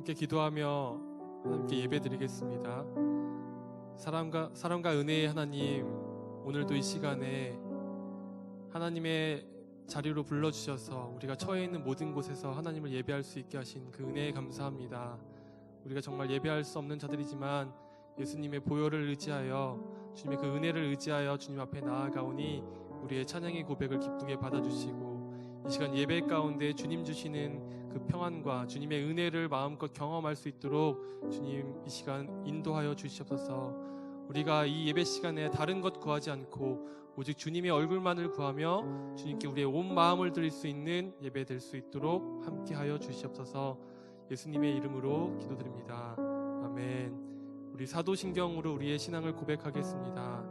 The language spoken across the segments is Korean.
함께 기도하며 함께 예배드리겠습니다. 사랑과 은혜의 하나님, 오늘도 이 시간에 하나님의 자리로 불러주셔서 우리가 처해 있는 모든 곳에서 하나님을 예배할 수 있게 하신 그 은혜에 감사합니다. 우리가 정말 예배할 수 없는 자들이지만 예수님의 보혈을 의지하여, 주님의 그 은혜를 의지하여 주님 앞에 나아가오니 우리의 찬양의 고백을 기쁘게 받아주시고, 이 시간 예배 가운데 주님 주시는 그 평안과 주님의 은혜를 마음껏 경험할 수 있도록 주님 이 시간 인도하여 주시옵소서. 우리가 이 예배 시간에 다른 것 구하지 않고 오직 주님의 얼굴만을 구하며 주님께 우리의 온 마음을 드릴 수 있는 예배 될 수 있도록 함께하여 주시옵소서. 예수님의 이름으로 기도드립니다. 아멘. 우리 사도신경으로 우리의 신앙을 고백하겠습니다.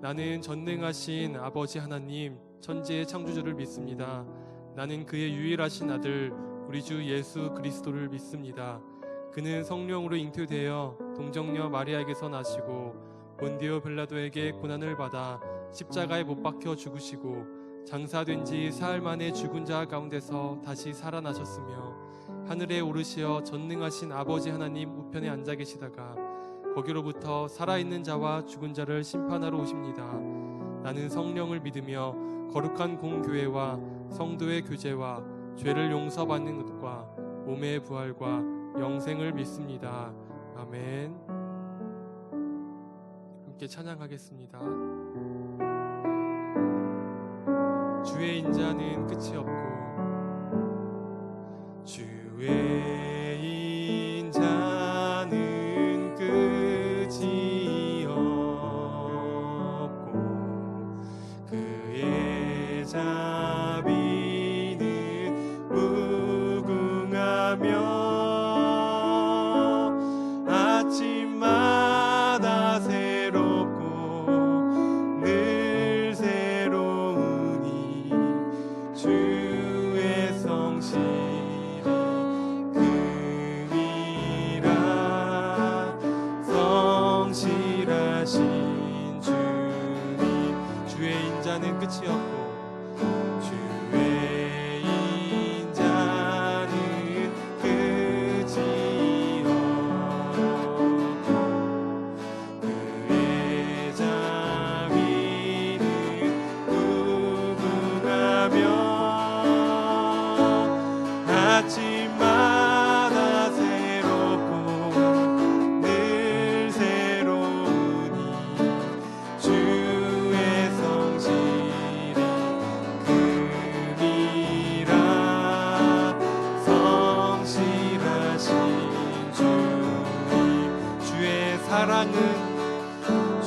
나는 전능하신 아버지 하나님, 천지의 창조주를 믿습니다. 나는 그의 유일하신 아들 우리 주 예수 그리스도를 믿습니다. 그는 성령으로 잉태되어 동정녀 마리아에게서 나시고 본디오 빌라도에게 고난을 받아 십자가에 못 박혀 죽으시고 장사된 지 사흘 만에 죽은 자 가운데서 다시 살아나셨으며 하늘에 오르시어 전능하신 아버지 하나님 우편에 앉아 계시다가 거기로부터 살아있는 자와 죽은 자를 심판하러 오십니다. 나는 성령을 믿으며 거룩한 공교회와 성도의 교제와 죄를 용서받는 것과 몸의 부활과 영생을 믿습니다. 아멘. 함께 찬양하겠습니다. 주의 인자는 끝이 없고 주의 인자는 끝이 없고 그의 자비는 무궁하며 아침마다 새롭고 늘 새로우니 주의 성실이 금이라. 성실하신 주님, 주의 인자는 끝이 없고 주의 인자는 끝이 없고 그의 자비는 무궁하며 아침마다 새롭고 늘 새로우니 주의 성실이 금이라. 성실하신 주님, 주의 사랑은 끝이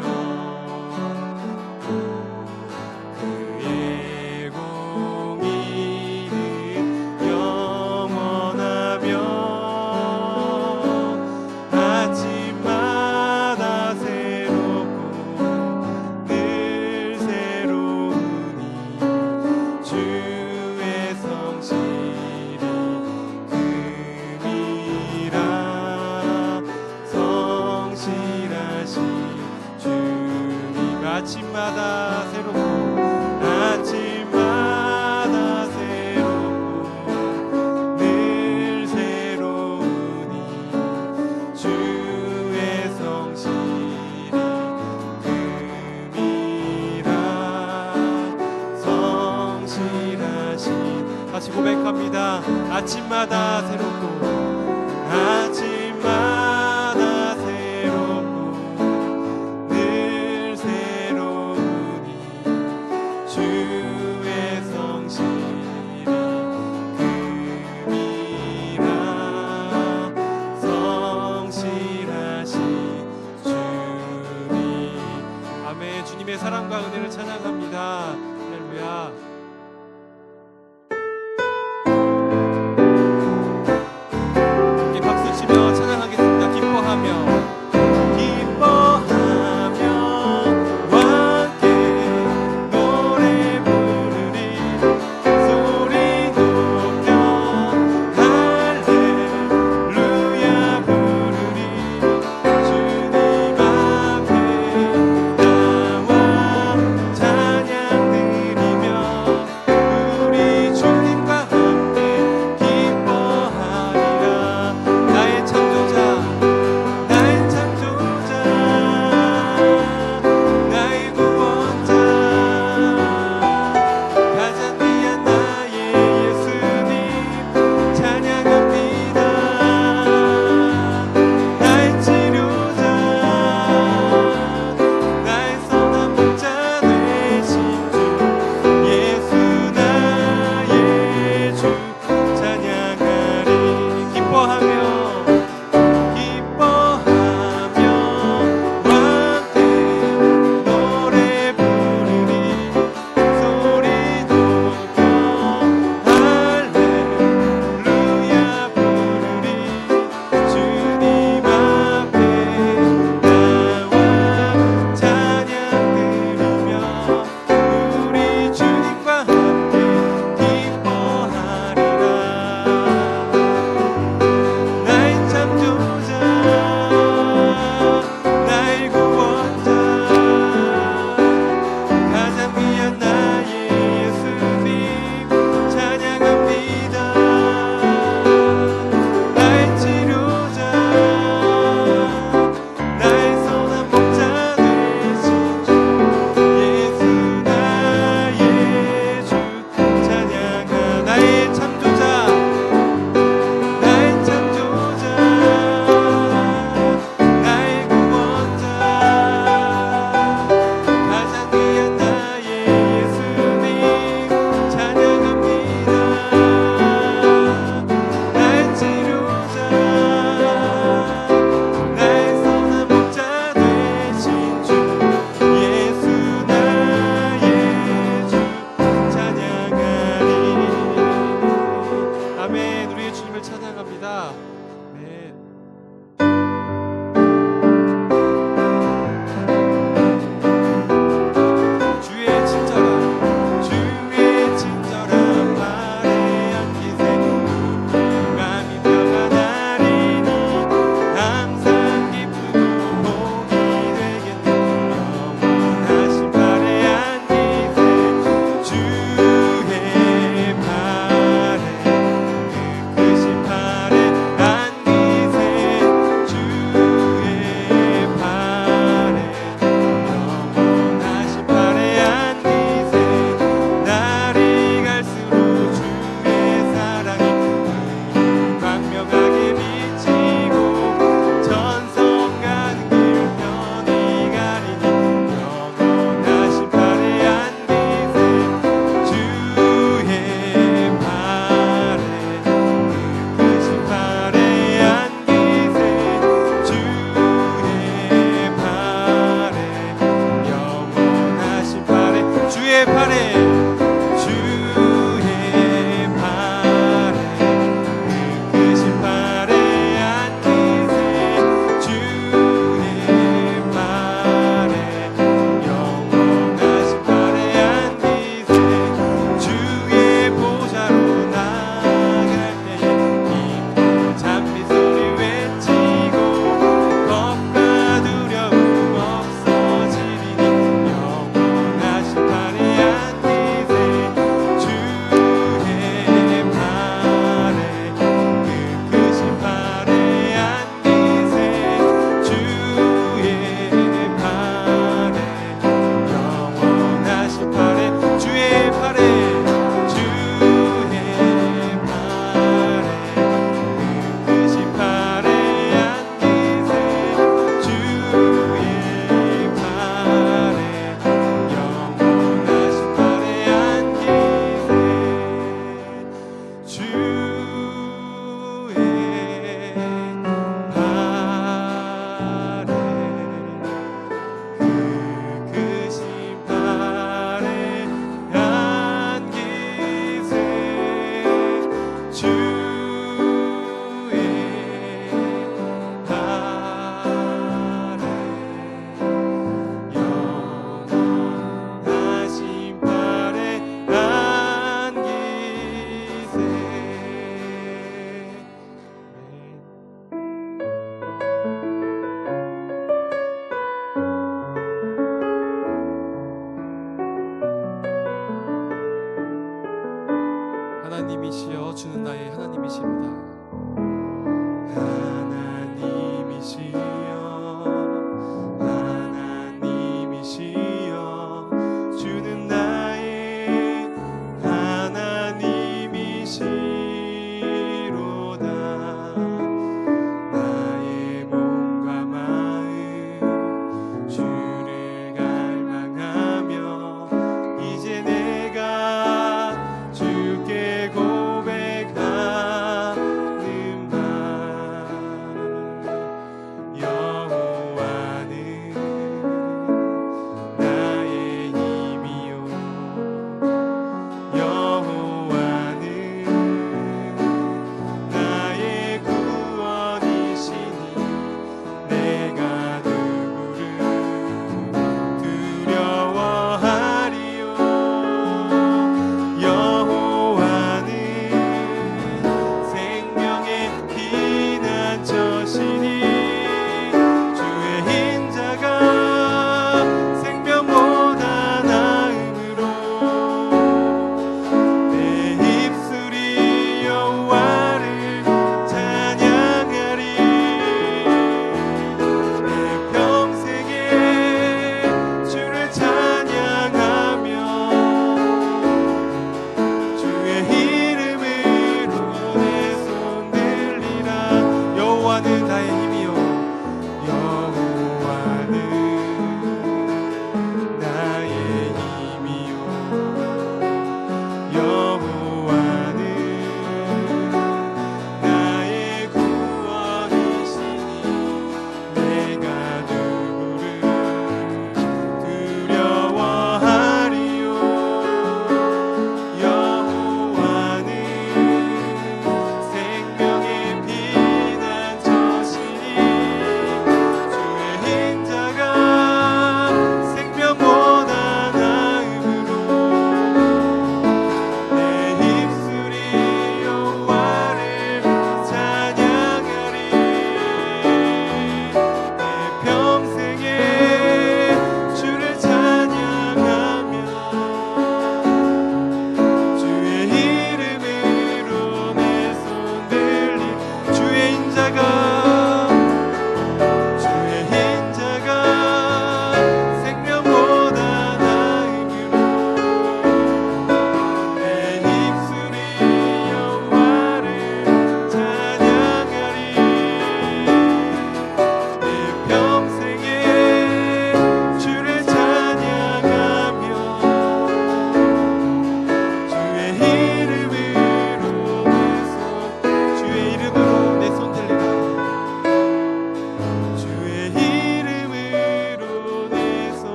없고 그의 공의는 영원하며 아침마다 새롭고 늘 새로우니 주의 성실이 금이라. 성실하신 주님, 아침마다 새롭고 아침마다 새롭고 늘 새로우니 주의 성실이 금이라. 성실하신, 다시 고백합니다. 아침마다 새롭고 아침마다 새롭고 늘 새로우니 주의 성실이 금이라. 성실하신 주님. 아멘. 주님의 사랑과 은혜를 찬양합니다. 할렐루야. 함께 박수 치며 찬양하겠습니다. 기뻐하며 함께 노래 부르리. 소리 높여 할렐루야 부르리. 주님 앞에 나와 찬양 드리며 하나님이시여 주는 나의 하나님이시로다. 하나님이시여 주는 나의 하나님이시로다. 나의 몸과 마음 주를 갈망하며 이제 내가 주께 고백하는 말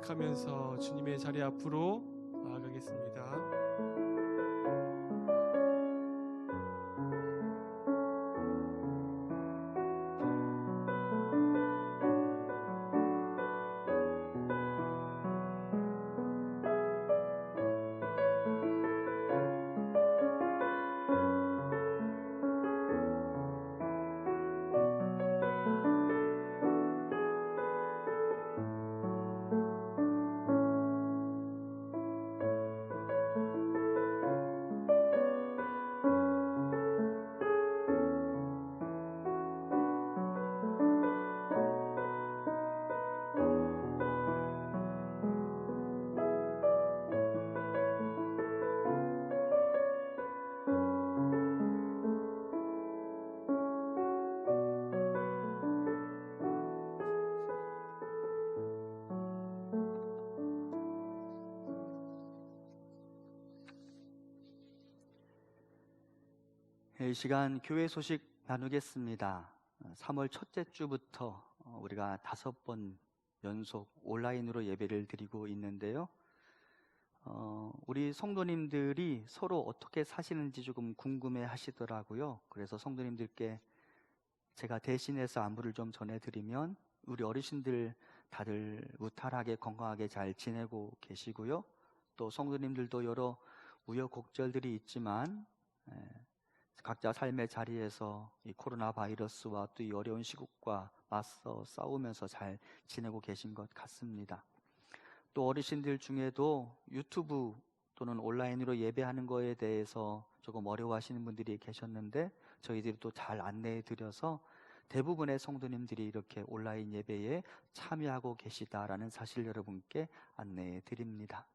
고백하면서 주님의 자리 앞으로 나아가겠습니다. 이 시간 교회 소식 나누겠습니다. 3월 첫째 주부터 우리가 5번 연속 온라인으로 예배를 드리고 있는데요. 우리 성도님들이 서로 어떻게 사시는지 조금 궁금해 하시더라고요. 그래서 성도님들께 제가 대신해서 안부를 좀 전해드리면, 우리 어르신들 다들 무탈하게 건강하게 잘 지내고 계시고요. 또 성도님들도 여러 우여곡절들이 있지만 각자 삶의 자리에서 이 코로나 바이러스와 또 이 어려운 시국과 맞서 싸우면서 잘 지내고 계신 것 같습니다. 또 어르신들 중에도 유튜브 또는 온라인으로 예배하는 거에 대해서 조금 어려워하시는 분들이 계셨는데, 저희들이 또 잘 안내해 드려서 대부분의 성도님들이 이렇게 온라인 예배에 참여하고 계시다라는 사실 여러분께 안내해 드립니다.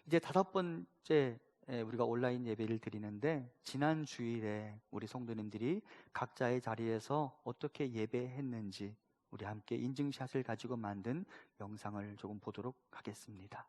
이제 5번째 우리가 온라인 예배를 드리는데, 지난 주일에 우리 성도님들이 각자의 자리에서 어떻게 예배했는지 우리 함께 인증샷을 가지고 만든 영상을 조금 보도록 하겠습니다.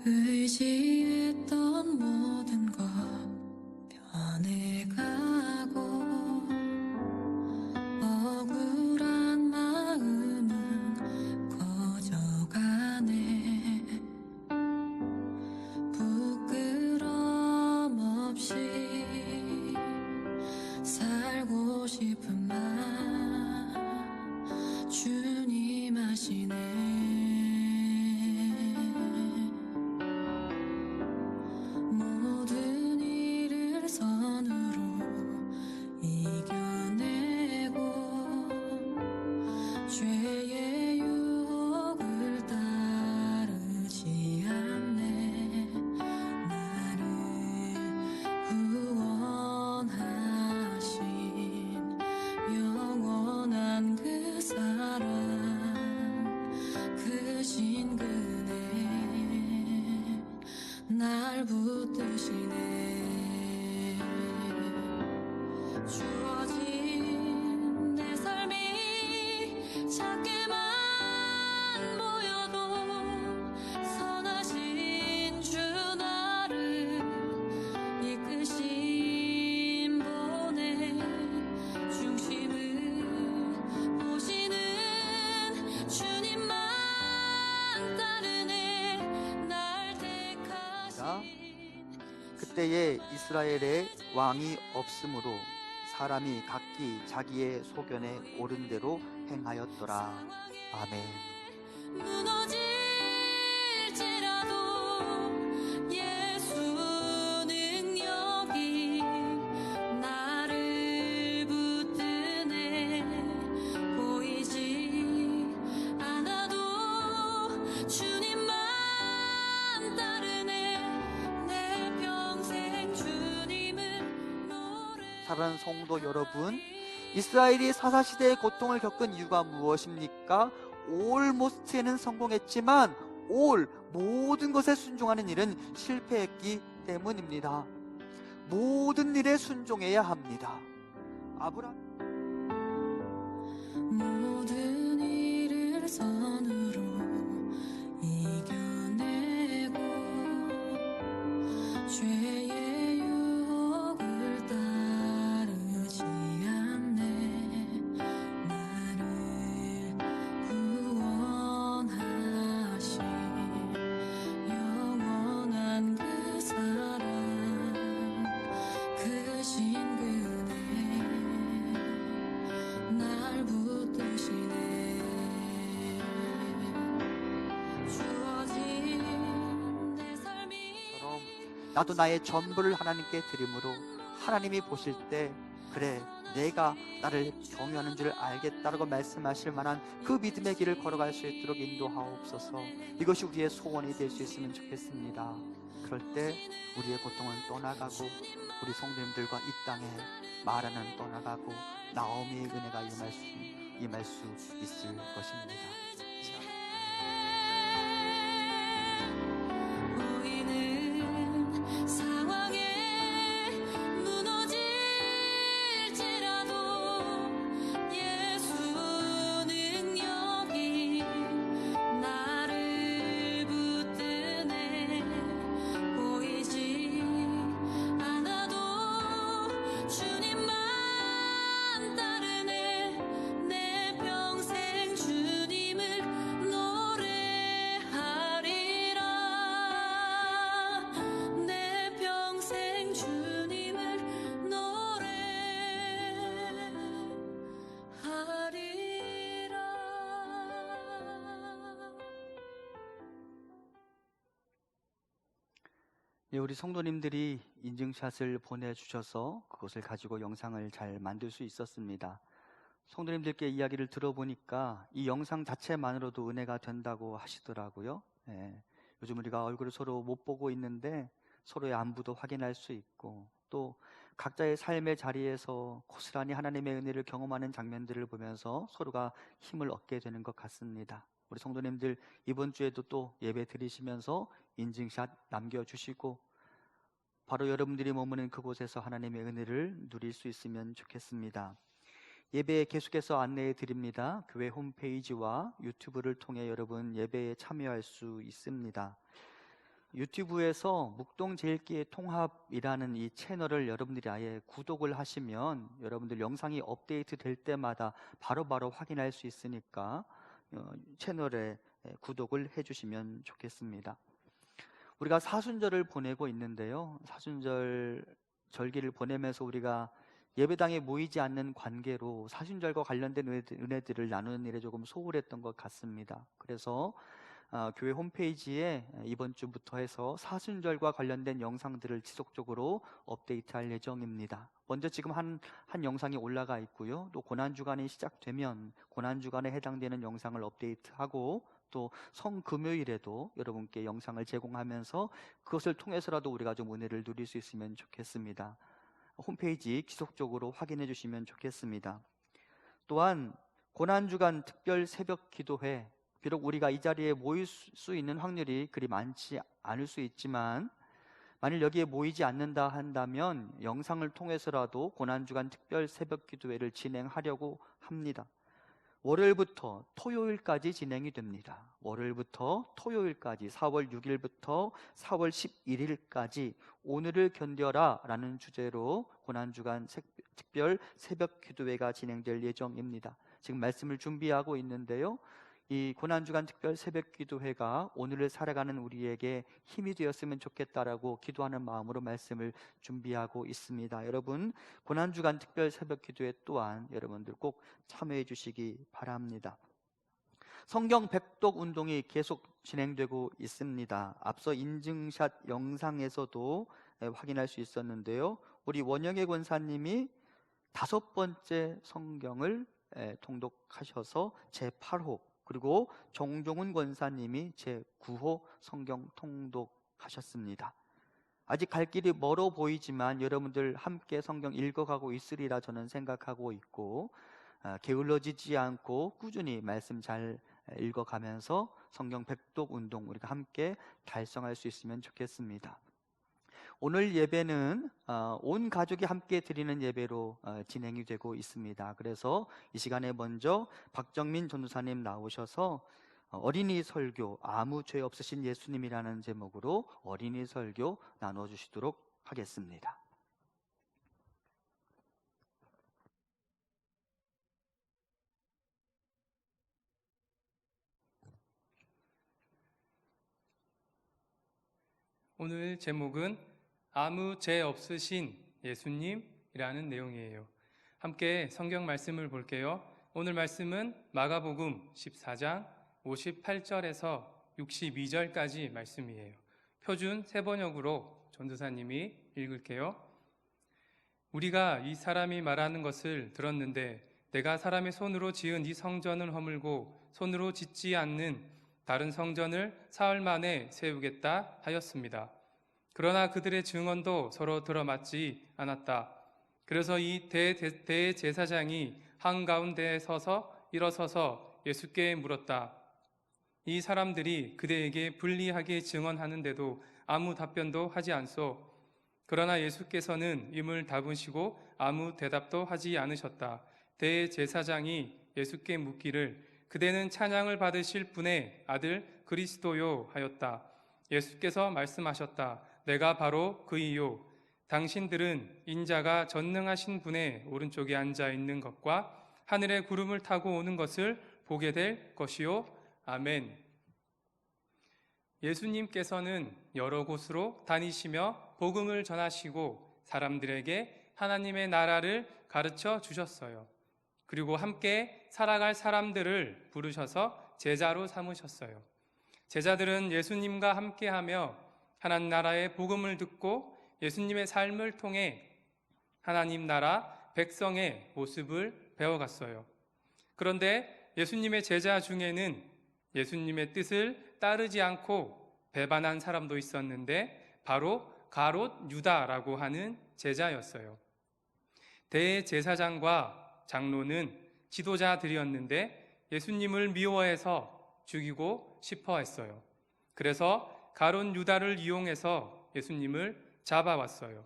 의지했던 모든 것 변해가고, 억울한 마음은 커져가네. 부끄럼 없이 살고 싶은 맘 주님 아시네. 모든 일을 선으로 이겨내고, 죄의 유혹을 따르지 않네. 나를 구원하신 영원한 그 사랑, 크신 그네 날 붙드시네. 주어진 내 삶이 작게만 보여도 선하신 주 나를 이끄신 분의 중심을 보시는 주님만 따르네. 날 택하신 그때에 이스라엘에 왕이 없으므로 사람이 각기 자기의 소견에 옳은 대로 행하였더라. 아멘. 무너질지라도 예수는 여기 나를 붙드네. 보이지 않아도 주님만 따르네. 내 평생 주님을 노래. 사랑하는 성도 여러분, 이스라엘이 사사시대의 고통을 겪은 이유가 무엇입니까? 올모스트에는 성공했지만 모든 것에 순종하는 일은 실패했기 때문입니다. 모든 일에 순종해야 합니다. 모든 일을 손으로 이겨내고 죄의 유혹을 따르지 않네 나를 구원하신 영원한 그 사랑 크신 그네 날 붙드시네 주어진 내 삶이 처럼 나도 나의 전부를 하나님께 드림으로 하나님이 보실 때 그래 내가 나를 경유하는 줄 알겠다라고 말씀하실 만한 그 믿음의 길을 걸어갈 수 있도록 인도하옵소서. 이것이 우리의 소원이 될 수 있으면 좋겠습니다. 그럴 때 우리의 고통은 떠나가고 우리 성도님들과 이 땅에 마라는 떠나가고 나오미의 은혜가 임할 수 있을 것입니다. 보이는 상황에 무너질지라도 예수 능력이 나를 붙드네 보이지 않아도 주님만 따르네 내 평생 주님을 노래하리라 내 평생 주님을 노래하리라. 네, 우리 성도님들이 인증샷을 보내주셔서 그것을 가지고 영상을 잘 만들 수 있었습니다. 성도님들께 이야기를 들어보니까 이 영상 자체만으로도 은혜가 된다고 하시더라고요. 예, 요즘 우리가 얼굴을 서로 못 보고 있는데 서로의 안부도 확인할 수 있고 또 각자의 삶의 자리에서 고스란히 하나님의 은혜를 경험하는 장면들을 보면서 서로가 힘을 얻게 되는 것 같습니다. 우리 성도님들 이번 주에도 또 예배 드리시면서 인증샷 남겨주시고 바로 여러분들이 머무는 그곳에서 하나님의 은혜를 누릴 수 있으면 좋겠습니다. 예배에 계속해서 안내해 드립니다. 교회 홈페이지와 유튜브를 통해 여러분 예배에 참여할 수 있습니다. 유튜브에서 묵동제일기의 통합이라는 이 채널을 여러분들이 아예 구독을 하시면 여러분들 영상이 업데이트 될 때마다 바로바로 확인할 수 있으니까 채널에 구독을 해주시면 좋겠습니다. 우리가 사순절을 보내고 있는데요. 사순절 절기를 보내면서 우리가 예배당에 모이지 않는 관계로 사순절과 관련된 은혜들을 나누는 일에 조금 소홀했던 것 같습니다. 그래서 교회 홈페이지에 이번 주부터 해서 사순절과 관련된 영상들을 지속적으로 업데이트할 예정입니다. 먼저 지금 한 영상이 올라가 있고요. 또 고난주간이 시작되면 고난주간에 해당되는 영상을 업데이트하고 또 성금요일에도 여러분께 영상을 제공하면서 그것을 통해서라도 우리가 좀 은혜를 누릴 수 있으면 좋겠습니다. 홈페이지 지속적으로 확인해 주시면 좋겠습니다. 또한 고난주간 특별 새벽 기도회, 비록 우리가 이 자리에 모일 수 있는 확률이 그리 많지 않을 수 있지만 만일 여기에 모이지 않는다 한다면 영상을 통해서라도 고난주간 특별 새벽 기도회를 진행하려고 합니다. 월요일부터 토요일까지 진행이 됩니다. 월요일부터 토요일까지 4월 6일부터 4월 11일까지 오늘을 견뎌라 라는 주제로 고난주간 특별 새벽 기도회가 진행될 예정입니다. 지금 말씀을 준비하고 있는데요. 이 고난주간 특별 새벽 기도회가 오늘을 살아가는 우리에게 힘이 되었으면 좋겠다라고 기도하는 마음으로 말씀을 준비하고 있습니다. 여러분 고난주간 특별 새벽 기도회 또한 여러분들 꼭 참여해 주시기 바랍니다. 성경 백독 운동이 계속 진행되고 있습니다. 앞서 인증샷 영상에서도 확인할 수 있었는데요. 우리 원영애 권사님이 5번째 성경을 통독하셔서 제8호, 그리고 정종훈 권사님이 제9호 성경 통독하셨습니다. 아직 갈 길이 멀어 보이지만 여러분들 함께 성경 읽어가고 있으리라 저는 생각하고 있고 게을러지지 않고 꾸준히 말씀 잘 읽어가면서 성경 백독 운동 우리가 함께 달성할 수 있으면 좋겠습니다. 오늘 예배는 온 가족이 함께 드리는 예배로 진행이 되고 있습니다. 그래서 이 시간에 먼저 박정민 전도사님 나오셔서 어린이 설교, 아무 죄 없으신 예수님이라는 제목으로 어린이 설교 나눠주시도록 하겠습니다. 오늘 제목은 아무 죄 없으신 예수님이라는 내용이에요. 함께 성경 말씀을 볼게요. 오늘 말씀은 마가복음 14장 58절에서 62절까지 말씀이에요. 표준 세번역으로 전도사님이 읽을게요. 우리가 이 사람이 말하는 것을 들었는데 내가 사람의 손으로 지은 이 성전을 허물고 손으로 짓지 않는 다른 성전을 사흘 만에 세우겠다 하였습니다. 그러나 그들의 증언도 서로 들어맞지 않았다. 그래서 이 대제사장이 한가운데에 서서 일어서서 예수께 물었다. 이 사람들이 그대에게 불리하게 증언하는데도 아무 답변도 하지 않소. 그러나 예수께서는 임을 다부시고 아무 대답도 하지 않으셨다. 대제사장이 예수께 묻기를 그대는 찬양을 받으실 분의 아들 그리스도요 하였다. 예수께서 말씀하셨다. 내가 바로 그이요. 당신들은 인자가 전능하신 분의 오른쪽에 앉아 있는 것과 하늘의 구름을 타고 오는 것을 보게 될 것이요. 아멘. 예수님께서는 여러 곳으로 다니시며 복음을 전하시고 사람들에게 하나님의 나라를 가르쳐 주셨어요. 그리고 함께 살아갈 사람들을 부르셔서 제자로 삼으셨어요. 제자들은 예수님과 함께하며 하나님 나라의 복음을 듣고 예수님의 삶을 통해 하나님 나라 백성의 모습을 배워갔어요. 그런데 예수님의 제자 중에는 예수님의 뜻을 따르지 않고 배반한 사람도 있었는데 바로 가롯 유다라고 하는 제자였어요. 대제사장과 장로는 지도자들이었는데 예수님을 미워해서 죽이고 싶어 했어요. 그래서 가롯 유다를 이용해서 예수님을 잡아왔어요.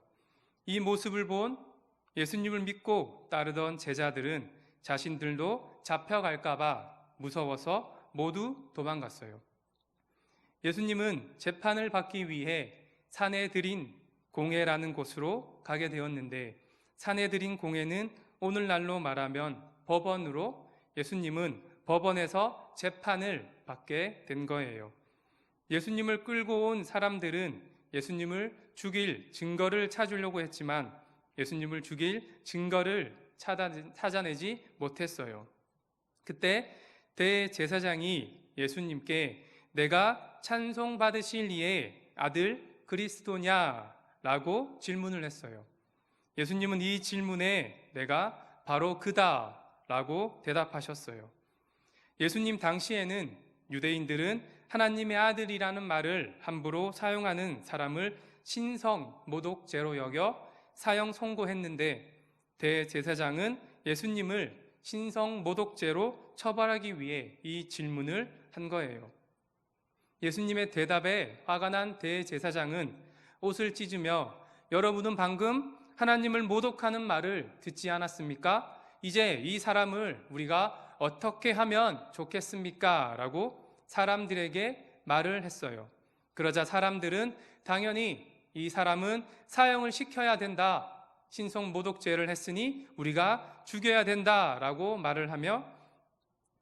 이 모습을 본 예수님을 믿고 따르던 제자들은 자신들도 잡혀갈까봐 무서워서 모두 도망갔어요. 예수님은 재판을 받기 위해 산헤드린 공회라는 곳으로 가게 되었는데 산헤드린 공회는 오늘날로 말하면 법원으로 예수님은 법원에서 재판을 받게 된 거예요. 예수님을 끌고 온 사람들은 예수님을 죽일 증거를 찾으려고 했지만 예수님을 죽일 증거를 찾아내지 못했어요. 그때 대제사장이 예수님께 내가 찬송받으실 이의 아들 그리스도냐라고 질문을 했어요. 예수님은 이 질문에 내가 바로 그다라고 대답하셨어요. 예수님 당시에는 유대인들은 하나님의 아들이라는 말을 함부로 사용하는 사람을 신성 모독죄로 여겨 사형 선고했는데 대제사장은 예수님을 신성 모독죄로 처벌하기 위해 이 질문을 한 거예요. 예수님의 대답에 화가 난 대제사장은 옷을 찢으며 여러분은 방금 하나님을 모독하는 말을 듣지 않았습니까? 이제 이 사람을 우리가 어떻게 하면 좋겠습니까? 라고 사람들에게 말을 했어요. 그러자 사람들은 당연히 이 사람은 사형을 시켜야 된다. 신성 모독죄를 했으니 우리가 죽여야 된다라고 말을 하며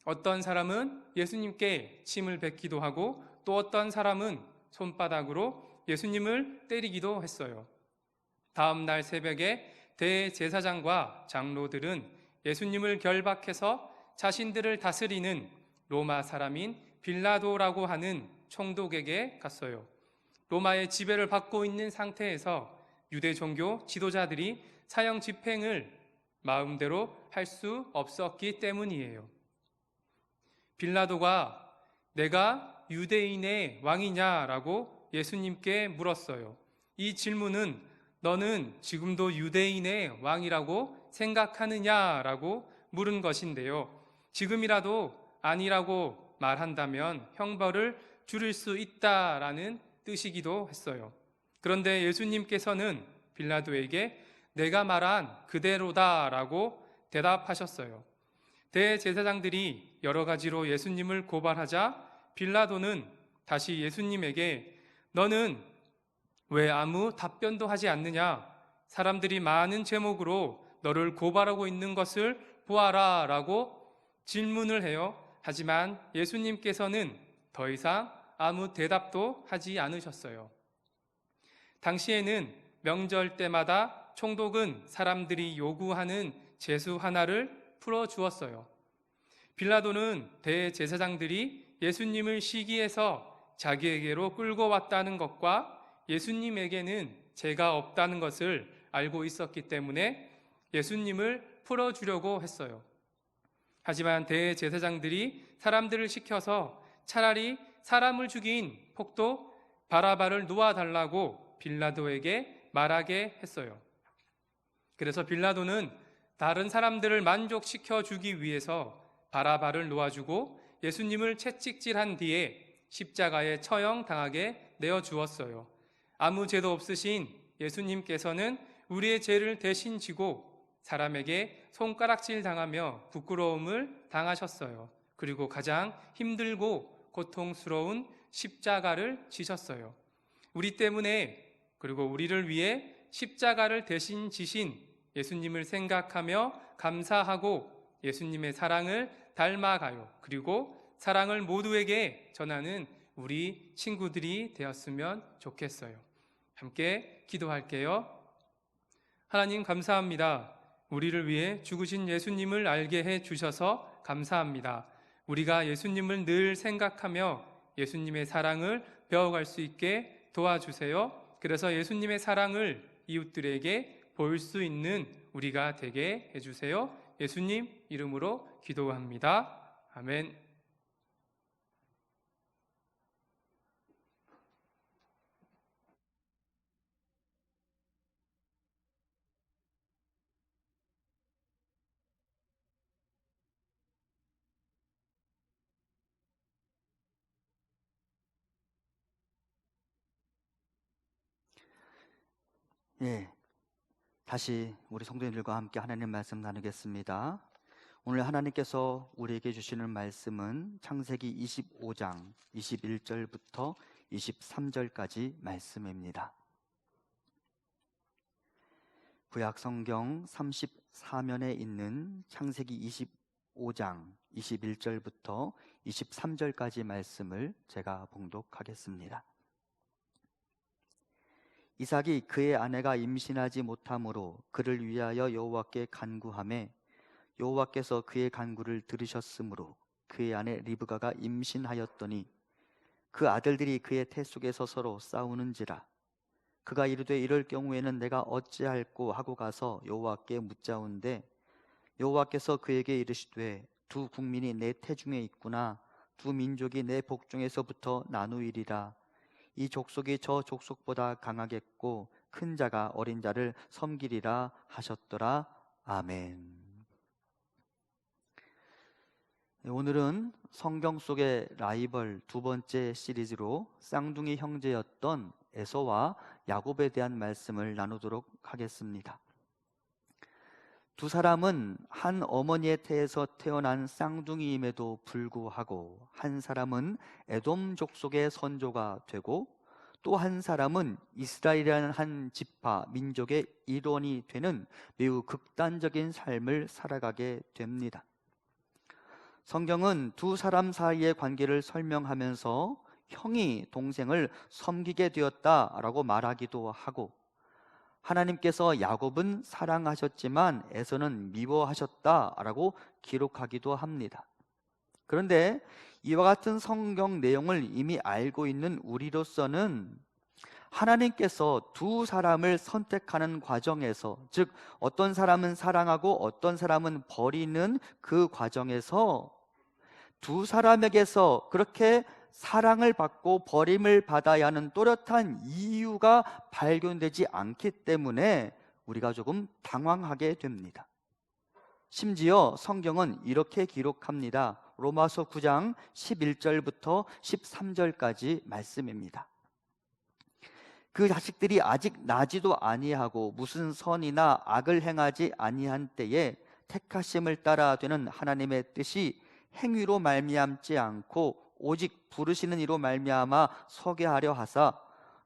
어떤 사람은 예수님께 침을 뱉기도 하고 또 어떤 사람은 손바닥으로 예수님을 때리기도 했어요. 다음 날 새벽에 대제사장과 장로들은 예수님을 결박해서 자신들을 다스리는 로마 사람인 빌라도라고 하는 총독에게 갔어요. 로마의 지배를 받고 있는 상태에서 유대 종교 지도자들이 사형 집행을 마음대로 할 수 없었기 때문이에요. 빌라도가 내가 유대인의 왕이냐라고 예수님께 물었어요. 이 질문은 너는 지금도 유대인의 왕이라고 생각하느냐라고 물은 것인데요. 지금이라도 아니라고 말한다면 형벌을 줄일 수 있다라는 뜻이기도 했어요. 그런데 예수님께서는 빌라도에게 내가 말한 그대로다라고 대답하셨어요. 대제사장들이 여러 가지로 예수님을 고발하자 빌라도는 다시 예수님에게 너는 왜 아무 답변도 하지 않느냐? 사람들이 많은 제목으로 너를 고발하고 있는 것을 보아라 라고 질문을 해요. 하지만 예수님께서는 더 이상 아무 대답도 하지 않으셨어요. 당시에는 명절 때마다 총독은 사람들이 요구하는 제수 하나를 풀어주었어요. 빌라도는 대제사장들이 예수님을 시기해서 자기에게로 끌고 왔다는 것과 예수님에게는 죄가 없다는 것을 알고 있었기 때문에 예수님을 풀어주려고 했어요. 하지만 대제사장들이 사람들을 시켜서 차라리 사람을 죽인 폭도 바라바를 놓아달라고 빌라도에게 말하게 했어요. 그래서 빌라도는 다른 사람들을 만족시켜 주기 위해서 바라바를 놓아주고 예수님을 채찍질한 뒤에 십자가에 처형당하게 내어주었어요. 아무 죄도 없으신 예수님께서는 우리의 죄를 대신 지고 사람에게 손가락질 당하며 부끄러움을 당하셨어요. 그리고 가장 힘들고 고통스러운 십자가를 지셨어요. 우리 때문에 그리고 우리를 위해 십자가를 대신 지신 예수님을 생각하며 감사하고 예수님의 사랑을 닮아가요. 그리고 사랑을 모두에게 전하는 우리 친구들이 되었으면 좋겠어요. 함께 기도할게요. 하나님 감사합니다. 우리를 위해 죽으신 예수님을 알게 해 주셔서 감사합니다. 우리가 예수님을 늘 생각하며 예수님의 사랑을 배워갈 수 있게 도와주세요. 그래서 예수님의 사랑을 이웃들에게 보일 수 있는 우리가 되게 해주세요. 예수님 이름으로 기도합니다. 아멘. 예, 다시 우리 성도님들과 함께 하나님 말씀 나누겠습니다. 오늘 하나님께서 우리에게 주시는 말씀은 창세기 25장 21절부터 23절까지 말씀입니다. 구약 성경 34면에 있는 창세기 25장 21절부터 23절까지 말씀을 제가 봉독하겠습니다. 이삭이 그의 아내가 임신하지 못하므로 그를 위하여 여호와께 간구하매 여호와께서 그의 간구를 들으셨으므로 그의 아내 리브가가 임신하였더니 그 아들들이 그의 태 속에서 서로 싸우는지라. 그가 이르되 이럴 경우에는 내가 어찌할꼬 하고 가서 여호와께 묻자온데 여호와께서 그에게 이르시되 두 국민이 내 태중에 있구나. 두 민족이 내 복중에서부터 나누이리라. 이 족속이 저 족속보다 강하겠고 큰 자가 어린 자를 섬기리라 하셨더라. 아멘. 오늘은 성경 속의 라이벌 두 번째 시리즈로 쌍둥이 형제였던 에서와 야곱에 대한 말씀을 나누도록 하겠습니다. 두 사람은 한 어머니의 태에서 태어난 쌍둥이임에도 불구하고 한 사람은 에돔 족속의 선조가 되고 또 한 사람은 이스라엘이라는 한 지파 민족의 일원이 되는 매우 극단적인 삶을 살아가게 됩니다. 성경은 두 사람 사이의 관계를 설명하면서 형이 동생을 섬기게 되었다라고 말하기도 하고 하나님께서 야곱은 사랑하셨지만 에서는 미워하셨다라고 기록하기도 합니다. 그런데 이와 같은 성경 내용을 이미 알고 있는 우리로서는 하나님께서 두 사람을 선택하는 과정에서, 즉 어떤 사람은 사랑하고 어떤 사람은 버리는 그 과정에서 두 사람에게서 그렇게 사랑을 받고 버림을 받아야 하는 또렷한 이유가 발견되지 않기 때문에 우리가 조금 당황하게 됩니다. 심지어 성경은 이렇게 기록합니다. 로마서 9장 11절부터 13절까지 말씀입니다. 그 자식들이 아직 나지도 아니하고 무슨 선이나 악을 행하지 아니한 때에 택하심을 따라 되는 하나님의 뜻이 행위로 말미암지 않고 오직 부르시는 이로 말미암아 서게 하려 하사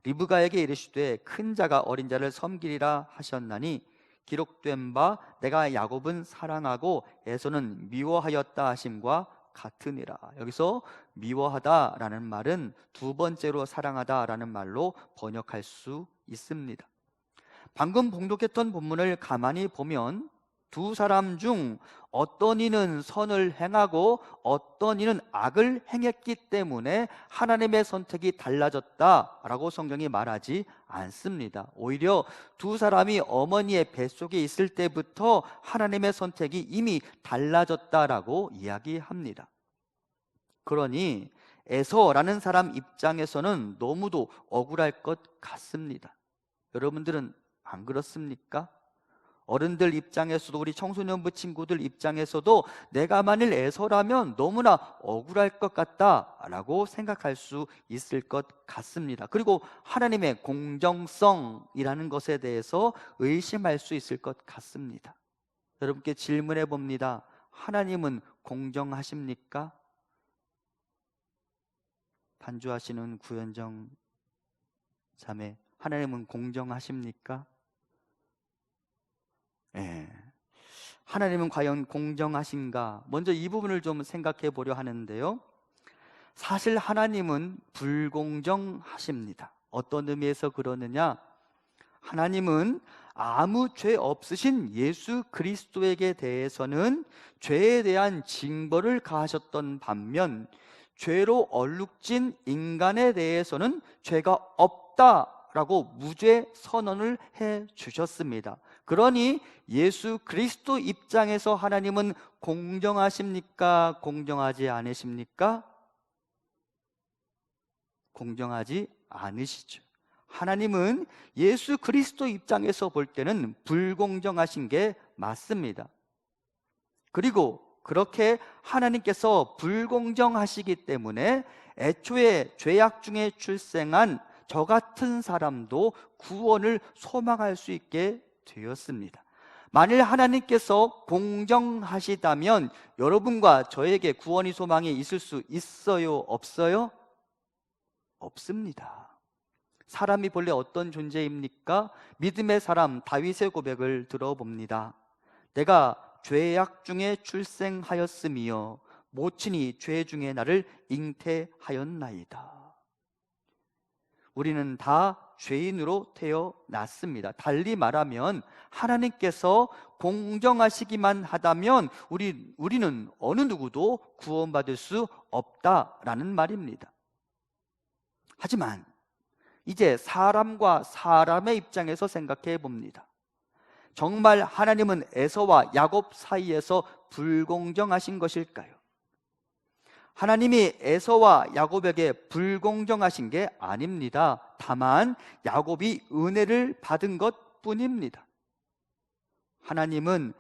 리브가에게 이르시되 큰 자가 어린 자를 섬기리라 하셨나니 기록된 바 내가 야곱은 사랑하고 에서는 미워하였다 하심과 같으니라. 여기서 미워하다라는 말은 두 번째로 사랑하다라는 말로 번역할 수 있습니다. 방금 봉독했던 본문을 가만히 보면 두 사람 중 어떤 이는 선을 행하고 어떤 이는 악을 행했기 때문에 하나님의 선택이 달라졌다라고 성경이 말하지 않습니다. 오히려 두 사람이 어머니의 뱃속에 있을 때부터 하나님의 선택이 이미 달라졌다라고 이야기합니다. 그러니 에서라는 사람 입장에서는 너무도 억울할 것 같습니다. 여러분들은 안 그렇습니까? 어른들 입장에서도 우리 청소년부 친구들 입장에서도 내가 만일 에서라면 너무나 억울할 것 같다라고 생각할 수 있을 것 같습니다. 그리고 하나님의 공정성이라는 것에 대해서 의심할 수 있을 것 같습니다. 여러분께 질문해 봅니다. 하나님은 공정하십니까? 반주하시는 구현정 자매, 하나님은 공정하십니까? 하나님은 과연 공정하신가? 먼저 이 부분을 좀 생각해 보려 하는데요. 사실 하나님은 불공정하십니다. 어떤 의미에서 그러느냐? 하나님은 아무 죄 없으신 예수 그리스도에게 대해서는 죄에 대한 징벌을 가하셨던 반면 죄로 얼룩진 인간에 대해서는 죄가 없다라고 무죄 선언을 해 주셨습니다. 그러니 예수 그리스도 입장에서 하나님은 공정하십니까? 공정하지 않으십니까? 공정하지 않으시죠. 하나님은 예수 그리스도 입장에서 볼 때는 불공정하신 게 맞습니다. 그리고 그렇게 하나님께서 불공정하시기 때문에 애초에 죄악 중에 출생한 저 같은 사람도 구원을 소망할 수 있게 되었습니다. 만일 하나님께서 공정하시다면 여러분과 저에게 구원의 소망이 있을 수 있어요? 없어요? 없습니다. 사람이 본래 어떤 존재입니까? 믿음의 사람 다윗의 고백을 들어봅니다. 내가 죄악 중에 출생하였으며 모친이 죄 중에 나를 잉태하였나이다. 우리는 다 죄인으로 태어났습니다. 달리 말하면 하나님께서 공정하시기만 하다면 우리는 어느 누구도 구원받을 수 없다라는 말입니다. 하지만 이제 사람과 사람의 입장에서 생각해 봅니다. 정말 하나님은 에서와 야곱 사이에서 불공정하신 것일까요? 하나님이 에서와 야곱에게 불공정하신 게 아닙니다. 다만 야곱이 은혜를 받은 것 뿐입니다. 하나님은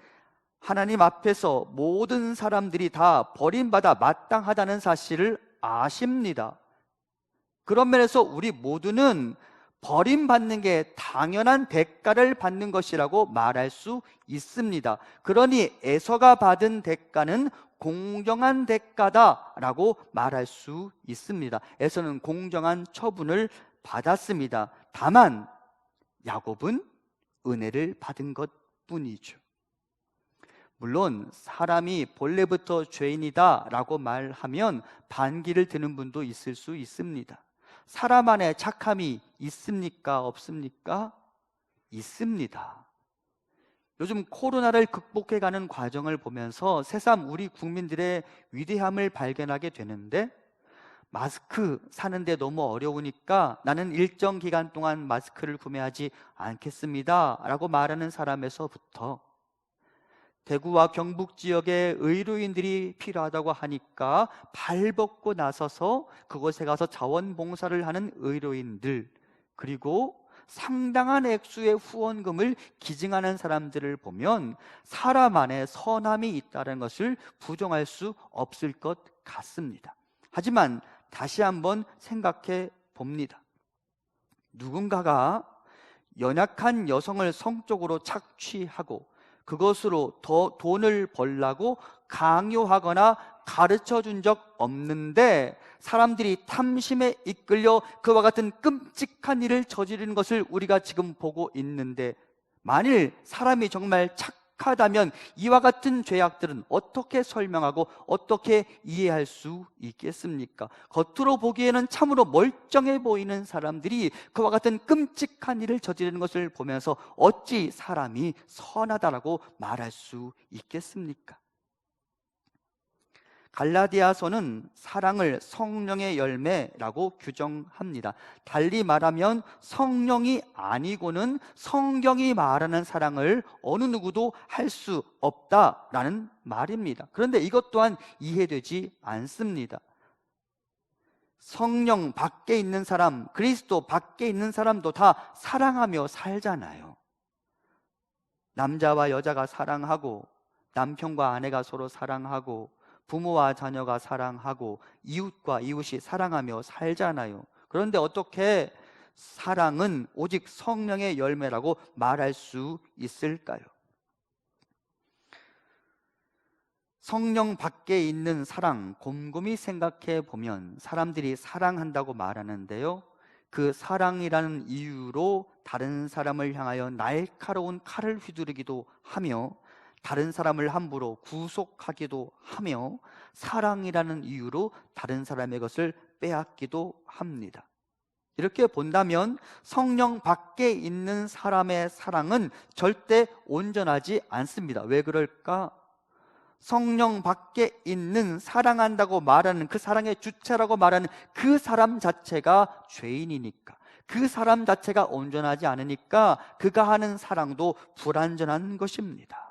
하나님 앞에서 모든 사람들이 다 버림받아 마땅하다는 사실을 아십니다. 그런 면에서 우리 모두는 버림받는 게 당연한 대가를 받는 것이라고 말할 수 있습니다. 그러니 에서가 받은 대가는 공정한 대가다라고 말할 수 있습니다. 에서는 공정한 처분을 받았습니다. 다만 야곱은 은혜를 받은 것뿐이죠. 물론 사람이 본래부터 죄인이다라고 말하면 반기를 드는 분도 있을 수 있습니다. 사람 안에 착함이 있습니까? 없습니까? 있습니다. 요즘 코로나를 극복해가는 과정을 보면서 새삼 우리 국민들의 위대함을 발견하게 되는데, 마스크 사는데 너무 어려우니까 나는 일정 기간 동안 마스크를 구매하지 않겠습니다 라고 말하는 사람에서부터 대구와 경북 지역에 의료인들이 필요하다고 하니까 발벗고 나서서 그곳에 가서 자원봉사를 하는 의료인들, 그리고 상당한 액수의 후원금을 기증하는 사람들을 보면 사람 안에 선함이 있다는 것을 부정할 수 없을 것 같습니다. 하지만 다시 한번 생각해 봅니다. 누군가가 연약한 여성을 성적으로 착취하고 그것으로 더 돈을 벌라고 강요하거나 가르쳐 준 적 없는데 사람들이 탐심에 이끌려 그와 같은 끔찍한 일을 저지르는 것을 우리가 지금 보고 있는데, 만일 사람이 정말 착하다면 이와 같은 죄악들은 어떻게 설명하고 어떻게 이해할 수 있겠습니까? 겉으로 보기에는 참으로 멀쩡해 보이는 사람들이 그와 같은 끔찍한 일을 저지르는 것을 보면서 어찌 사람이 선하다라고 말할 수 있겠습니까? 갈라디아서는 사랑을 성령의 열매라고 규정합니다. 달리 말하면 성령이 아니고는 성경이 말하는 사랑을 어느 누구도 할 수 없다라는 말입니다. 그런데 이것 또한 이해되지 않습니다. 성령 밖에 있는 사람, 그리스도 밖에 있는 사람도 다 사랑하며 살잖아요. 남자와 여자가 사랑하고, 남편과 아내가 서로 사랑하고, 부모와 자녀가 사랑하고, 이웃과 이웃이 사랑하며 살잖아요. 그런데 어떻게 사랑은 오직 성령의 열매라고 말할 수 있을까요? 성령 밖에 있는 사랑, 곰곰이 생각해 보면 사람들이 사랑한다고 말하는데요, 그 사랑이라는 이유로 다른 사람을 향하여 날카로운 칼을 휘두르기도 하며, 다른 사람을 함부로 구속하기도 하며, 사랑이라는 이유로 다른 사람의 것을 빼앗기도 합니다. 이렇게 본다면 성령 밖에 있는 사람의 사랑은 절대 온전하지 않습니다. 왜 그럴까? 성령 밖에 있는 사랑한다고 말하는, 그 사랑의 주체라고 말하는 그 사람 자체가 죄인이니까, 그 사람 자체가 온전하지 않으니까 그가 하는 사랑도 불완전한 것입니다.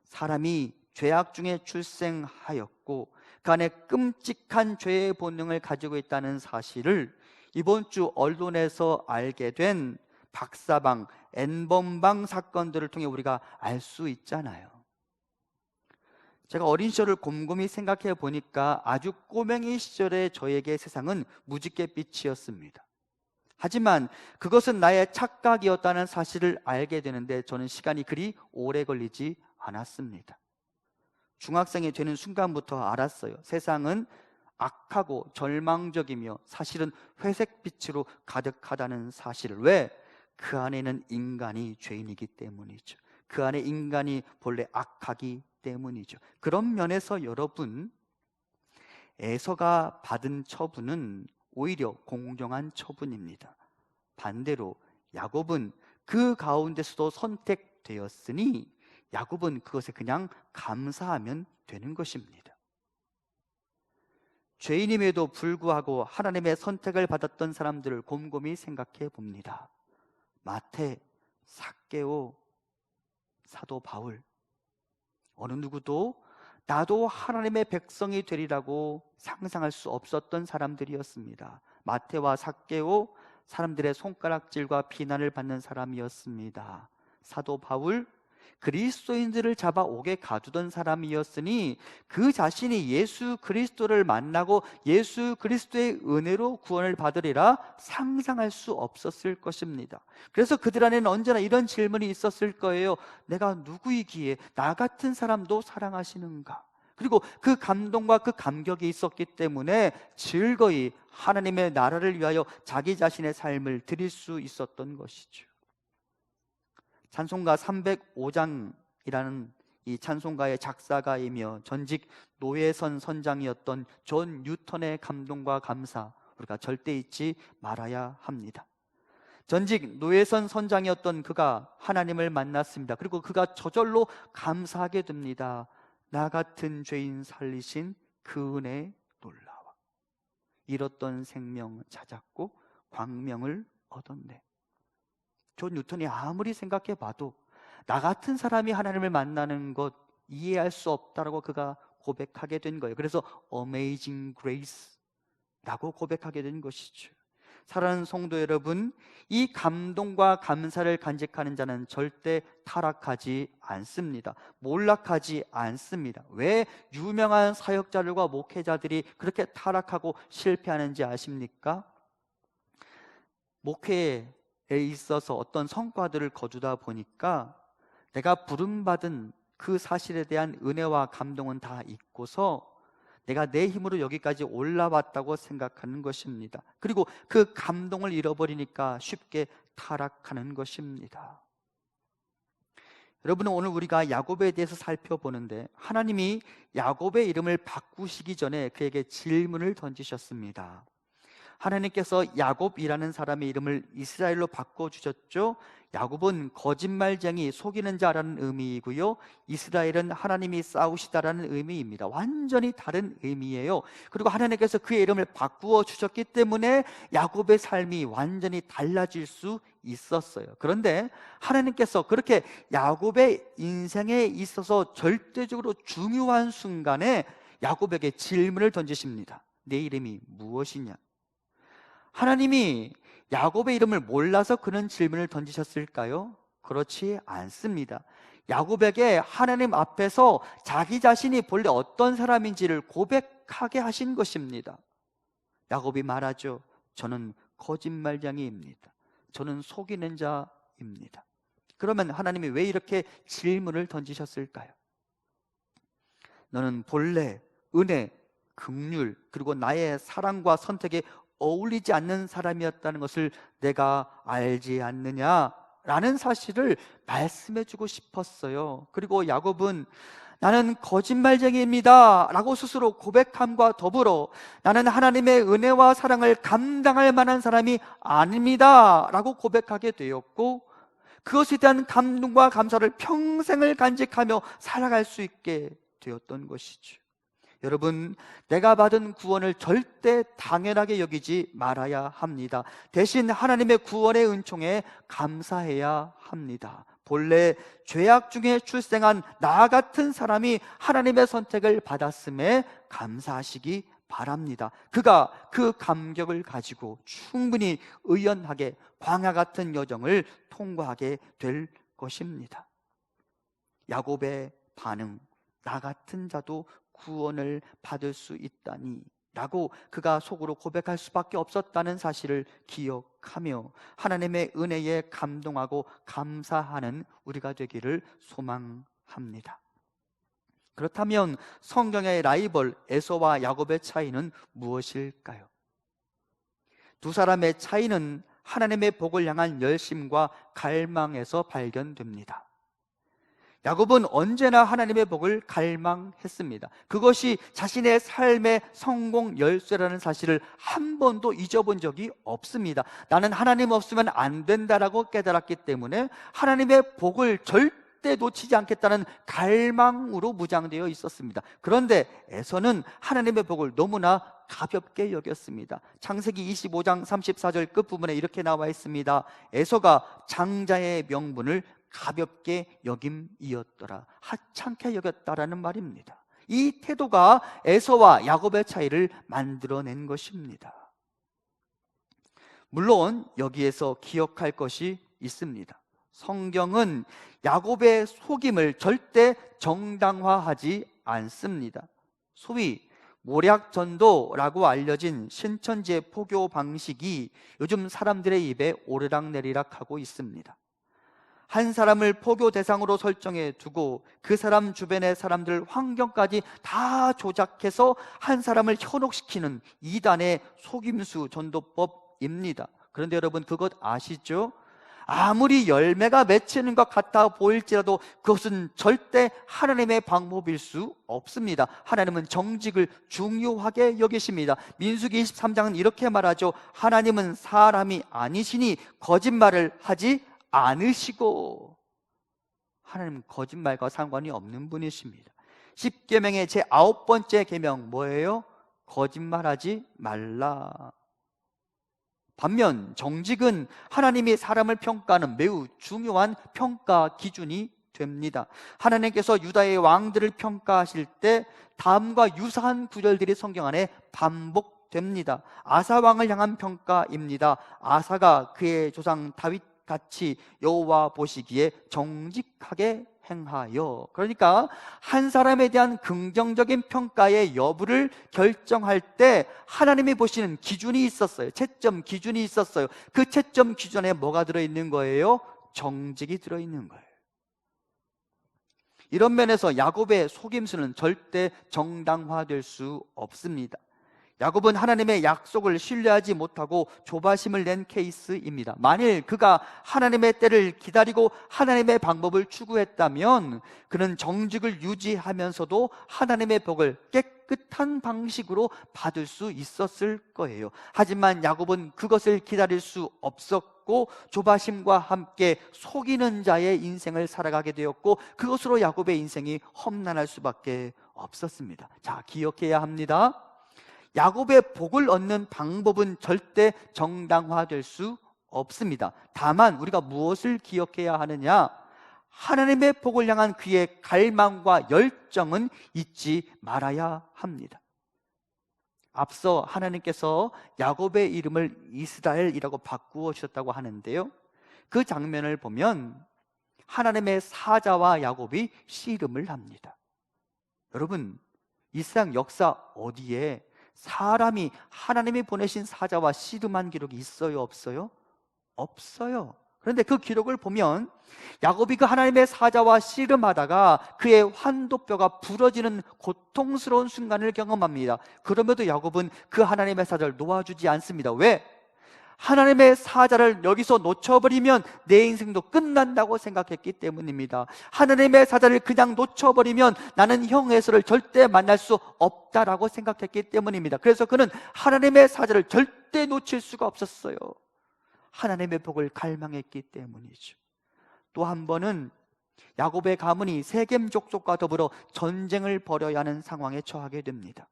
사람이 죄악 중에 출생하였고 그 안에 끔찍한 죄의 본능을 가지고 있다는 사실을 이번 주 언론에서 알게 된 박사방, N번방 사건들을 통해 우리가 알 수 있잖아요. 제가 어린 시절을 곰곰이 생각해 보니까 아주 꼬맹이 시절의 저에게 세상은 무지갯빛이었습니다. 하지만 그것은 나의 착각이었다는 사실을 알게 되는데 저는 시간이 그리 오래 걸리지 않았습니다. 중학생이 되는 순간부터 알았어요. 세상은 악하고 절망적이며 사실은 회색빛으로 가득하다는 사실을. 왜? 그 안에는 인간이 죄인이기 때문이죠. 그 안에 인간이 본래 악하기 때문이죠. 그런 면에서 여러분, 에서가 받은 처분은 오히려 공정한 처분입니다. 반대로 야곱은 그 가운데서도 선택되었으니 야곱은 그것에 그냥 감사하면 되는 것입니다. 죄인임에도 불구하고 하나님의 선택을 받았던 사람들을 곰곰이 생각해 봅니다. 마태, 삭개오, 사도 바울, 어느 누구도 나도 하나님의 백성이 되리라고 상상할 수 없었던 사람들이었습니다. 마태와 삭개오, 사람들의 손가락질과 비난을 받는 사람이었습니다. 사도 바울, 그리스도인들을 잡아 옥에 가두던 사람이었으니 그 자신이 예수 그리스도를 만나고 예수 그리스도의 은혜로 구원을 받으리라 상상할 수 없었을 것입니다. 그래서 그들 안에는 언제나 이런 질문이 있었을 거예요. 내가 누구이기에 나 같은 사람도 사랑하시는가? 그리고 그 감동과 그 감격이 있었기 때문에 즐거이 하나님의 나라를 위하여 자기 자신의 삶을 드릴 수 있었던 것이죠. 찬송가 305장이라는 이 찬송가의 작사가이며 전직 노예선 선장이었던 존 뉴턴의 감동과 감사, 우리가 절대 잊지 말아야 합니다. 전직 노예선 선장이었던 그가 하나님을 만났습니다. 그리고 그가 저절로 감사하게 됩니다. 나 같은 죄인 살리신 그 은혜 놀라워. 잃었던 생명 찾았고 광명을 얻었네. 존 뉴턴이 아무리 생각해 봐도 나 같은 사람이 하나님을 만나는 것 이해할 수 없다라고 그가 고백하게 된 거예요. 그래서 Amazing Grace라고 고백하게 된 것이죠. 사랑하는 성도 여러분, 이 감동과 감사를 간직하는 자는 절대 타락하지 않습니다. 몰락하지 않습니다. 왜 유명한 사역자들과 목회자들이 그렇게 타락하고 실패하는지 아십니까? 목회에 있어서 어떤 성과들을 거두다 보니까 내가 부름받은 그 사실에 대한 은혜와 감동은 다 있고서 내가 내 힘으로 여기까지 올라왔다고 생각하는 것입니다. 그리고 그 감동을 잃어버리니까 쉽게 타락하는 것입니다. 여러분, 오늘 우리가 야곱에 대해서 살펴보는데 하나님이 야곱의 이름을 바꾸시기 전에 그에게 질문을 던지셨습니다. 하나님께서 야곱이라는 사람의 이름을 이스라엘로 바꿔주셨죠. 야곱은 거짓말쟁이, 속이는 자라는 의미이고요, 이스라엘은 하나님이 싸우시다라는 의미입니다. 완전히 다른 의미예요. 그리고 하나님께서 그의 이름을 바꾸어 주셨기 때문에 야곱의 삶이 완전히 달라질 수 있었어요. 그런데 하나님께서 그렇게 야곱의 인생에 있어서 절대적으로 중요한 순간에 야곱에게 질문을 던지십니다. 내 이름이 무엇이냐? 하나님이 야곱의 이름을 몰라서 그런 질문을 던지셨을까요? 그렇지 않습니다. 야곱에게 하나님 앞에서 자기 자신이 본래 어떤 사람인지를 고백하게 하신 것입니다. 야곱이 말하죠. 저는 거짓말쟁이입니다. 저는 속이는 자입니다. 그러면 하나님이 왜 이렇게 질문을 던지셨을까요? 너는 본래 은혜, 긍휼, 그리고 나의 사랑과 선택에 어울리지 않는 사람이었다는 것을 내가 알지 않느냐라는 사실을 말씀해 주고 싶었어요. 그리고 야곱은 나는 거짓말쟁이입니다 라고 스스로 고백함과 더불어 나는 하나님의 은혜와 사랑을 감당할 만한 사람이 아닙니다 라고 고백하게 되었고, 그것에 대한 감동과 감사를 평생을 간직하며 살아갈 수 있게 되었던 것이죠. 여러분, 내가 받은 구원을 절대 당연하게 여기지 말아야 합니다. 대신 하나님의 구원의 은총에 감사해야 합니다. 본래 죄악 중에 출생한 나 같은 사람이 하나님의 선택을 받았음에 감사하시기 바랍니다. 그가 그 감격을 가지고 충분히 의연하게 광야 같은 여정을 통과하게 될 것입니다. 야곱의 반응, 나 같은 자도 구원을 받을 수 있다니 라고 그가 속으로 고백할 수밖에 없었다는 사실을 기억하며 하나님의 은혜에 감동하고 감사하는 우리가 되기를 소망합니다. 그렇다면 성경의 라이벌 에서와 야곱의 차이는 무엇일까요? 두 사람의 차이는 하나님의 복을 향한 열심과 갈망에서 발견됩니다. 야곱은 언제나 하나님의 복을 갈망했습니다. 그것이 자신의 삶의 성공 열쇠라는 사실을 한 번도 잊어본 적이 없습니다. 나는 하나님 없으면 안 된다라고 깨달았기 때문에 하나님의 복을 절대 놓치지 않겠다는 갈망으로 무장되어 있었습니다. 그런데 에서는 하나님의 복을 너무나 가볍게 여겼습니다. 창세기 25장 34절 끝부분에 이렇게 나와 있습니다. 에서가 장자의 명분을 가볍게 여김이었더라, 하찮게 여겼다라는 말입니다. 이 태도가 에서와 야곱의 차이를 만들어낸 것입니다. 물론 여기에서 기억할 것이 있습니다. 성경은 야곱의 속임을 절대 정당화하지 않습니다. 소위 모략전도라고 알려진 신천지의 포교 방식이 요즘 사람들의 입에 오르락내리락 하고 있습니다. 한 사람을 포교 대상으로 설정해 두고 그 사람 주변의 사람들 환경까지 다 조작해서 한 사람을 현혹시키는 이단의 속임수 전도법입니다. 그런데 여러분, 그것 아시죠? 아무리 열매가 맺히는 것 같아 보일지라도 그것은 절대 하나님의 방법일 수 없습니다. 하나님은 정직을 중요하게 여기십니다. 민수기 23장은 이렇게 말하죠. 하나님은 사람이 아니시니 거짓말을 하지 않으시고. 하나님은 거짓말과 상관이 없는 분이십니다. 10계명의 제 9번째 계명 뭐예요? 거짓말하지 말라. 반면 정직은 하나님이 사람을 평가하는 매우 중요한 평가 기준이 됩니다. 하나님께서 유다의 왕들을 평가하실 때 다음과 유사한 구절들이 성경 안에 반복됩니다. 아사 왕을 향한 평가입니다. 아사가 그의 조상 다윗 같이 여호와 보시기에 정직하게 행하여. 그러니까 한 사람에 대한 긍정적인 평가의 여부를 결정할 때 하나님이 보시는 기준이 있었어요. 채점 기준이 있었어요. 그 채점 기준에 뭐가 들어있는 거예요? 정직이 들어있는 거예요. 이런 면에서 야곱의 속임수는 절대 정당화될 수 없습니다. 야곱은 하나님의 약속을 신뢰하지 못하고 조바심을 낸 케이스입니다. 만일 그가 하나님의 때를 기다리고 하나님의 방법을 추구했다면 그는 정직을 유지하면서도 하나님의 복을 깨끗한 방식으로 받을 수 있었을 거예요. 하지만 야곱은 그것을 기다릴 수 없었고 조바심과 함께 속이는 자의 인생을 살아가게 되었고 그것으로 야곱의 인생이 험난할 수밖에 없었습니다. 자, 기억해야 합니다. 야곱의 복을 얻는 방법은 절대 정당화될 수 없습니다. 다만 우리가 무엇을 기억해야 하느냐? 하나님의 복을 향한 그의 갈망과 열정은 잊지 말아야 합니다. 앞서 하나님께서 야곱의 이름을 이스라엘이라고 바꾸어 주셨다고 하는데요, 그 장면을 보면 하나님의 사자와 야곱이 씨름을 합니다. 여러분, 이 세상 역사 어디에 사람이 하나님이 보내신 사자와 씨름한 기록이 있어요, 없어요? 없어요. 그런데 그 기록을 보면 야곱이 그 하나님의 사자와 씨름하다가 그의 환도뼈가 부러지는 고통스러운 순간을 경험합니다. 그럼에도 야곱은 그 하나님의 사자를 놓아주지 않습니다. 왜? 하나님의 사자를 여기서 놓쳐버리면 내 인생도 끝난다고 생각했기 때문입니다. 하나님의 사자를 그냥 놓쳐버리면 나는 형에서를 절대 만날 수 없다라고 생각했기 때문입니다. 그래서 그는 하나님의 사자를 절대 놓칠 수가 없었어요. 하나님의 복을 갈망했기 때문이죠. 또 한 번은 야곱의 가문이 세겜 족속과 더불어 전쟁을 벌여야 하는 상황에 처하게 됩니다.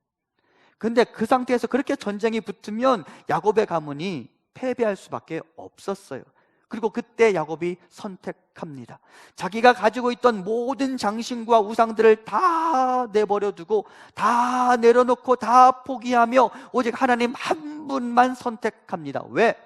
근데 그 상태에서 그렇게 전쟁이 붙으면 야곱의 가문이 패배할 수밖에 없었어요. 그리고 그때 야곱이 선택합니다. 자기가 가지고 있던 모든 장신과 우상들을 다 내버려 두고 다 내려놓고 다 포기하며 오직 하나님 한 분만 선택합니다. 왜?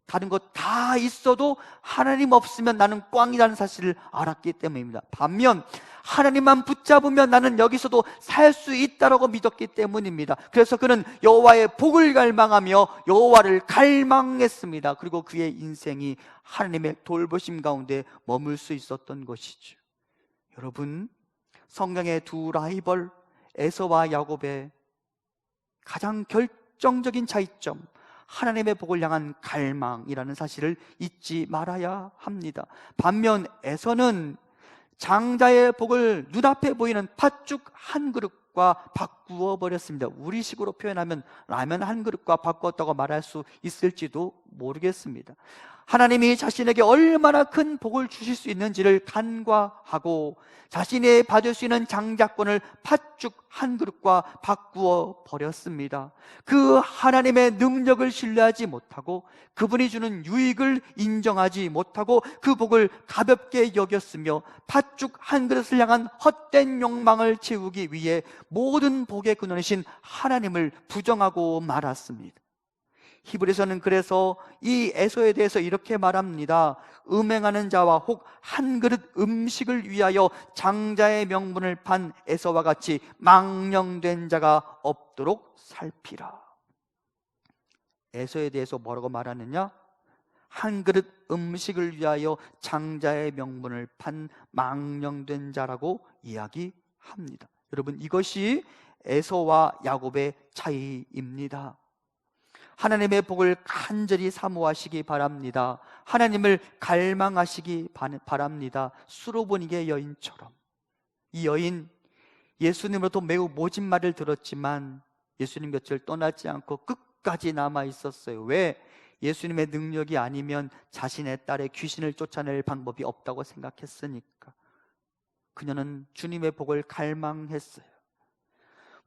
다른 것 다 있어도 하나님 없으면 나는 꽝이라는 사실을 알았기 때문입니다. 반면 하나님만 붙잡으면 나는 여기서도 살 수 있다라고 믿었기 때문입니다. 그래서 그는 여호와의 복을 갈망하며 여호와를 갈망했습니다. 그리고 그의 인생이 하나님의 돌보심 가운데 머물 수 있었던 것이죠. 여러분, 성경의 두 라이벌 에서와 야곱의 가장 결정적인 차이점, 하나님의 복을 향한 갈망이라는 사실을 잊지 말아야 합니다. 반면 에서는 장자의 복을 눈앞에 보이는 팥죽 한 그릇과 바꾸어 버렸습니다. 우리식으로 표현하면 라면 한 그릇과 바꿨다고 말할 수 있을지도 모르겠습니다. 하나님이 자신에게 얼마나 큰 복을 주실 수 있는지를 간과하고 자신이 받을 수 있는 장자권을 팥죽 한 그릇과 바꾸어 버렸습니다. 그 하나님의 능력을 신뢰하지 못하고 그분이 주는 유익을 인정하지 못하고 그 복을 가볍게 여겼으며 팥죽 한 그릇을 향한 헛된 욕망을 채우기 위해 모든 복의 근원이신 하나님을 부정하고 말았습니다. 히브리서는 그래서 이 에서에 대해서 이렇게 말합니다. 음행하는 자와 혹 한 그릇 음식을 위하여 장자의 명분을 판 에서와 같이 망령된 자가 없도록 살피라. 에서에 대해서 뭐라고 말하느냐? 한 그릇 음식을 위하여 장자의 명분을 판 망령된 자라고 이야기합니다. 여러분, 이것이 에서와 야곱의 차이입니다. 하나님의 복을 간절히 사모하시기 바랍니다. 하나님을 갈망하시기 바랍니다. 수로보니게 여인처럼. 이 여인, 예수님으로부터 매우 모진 말을 들었지만 예수님 곁을 떠나지 않고 끝까지 남아 있었어요. 왜? 예수님의 능력이 아니면 자신의 딸의 귀신을 쫓아낼 방법이 없다고 생각했으니까. 그녀는 주님의 복을 갈망했어요.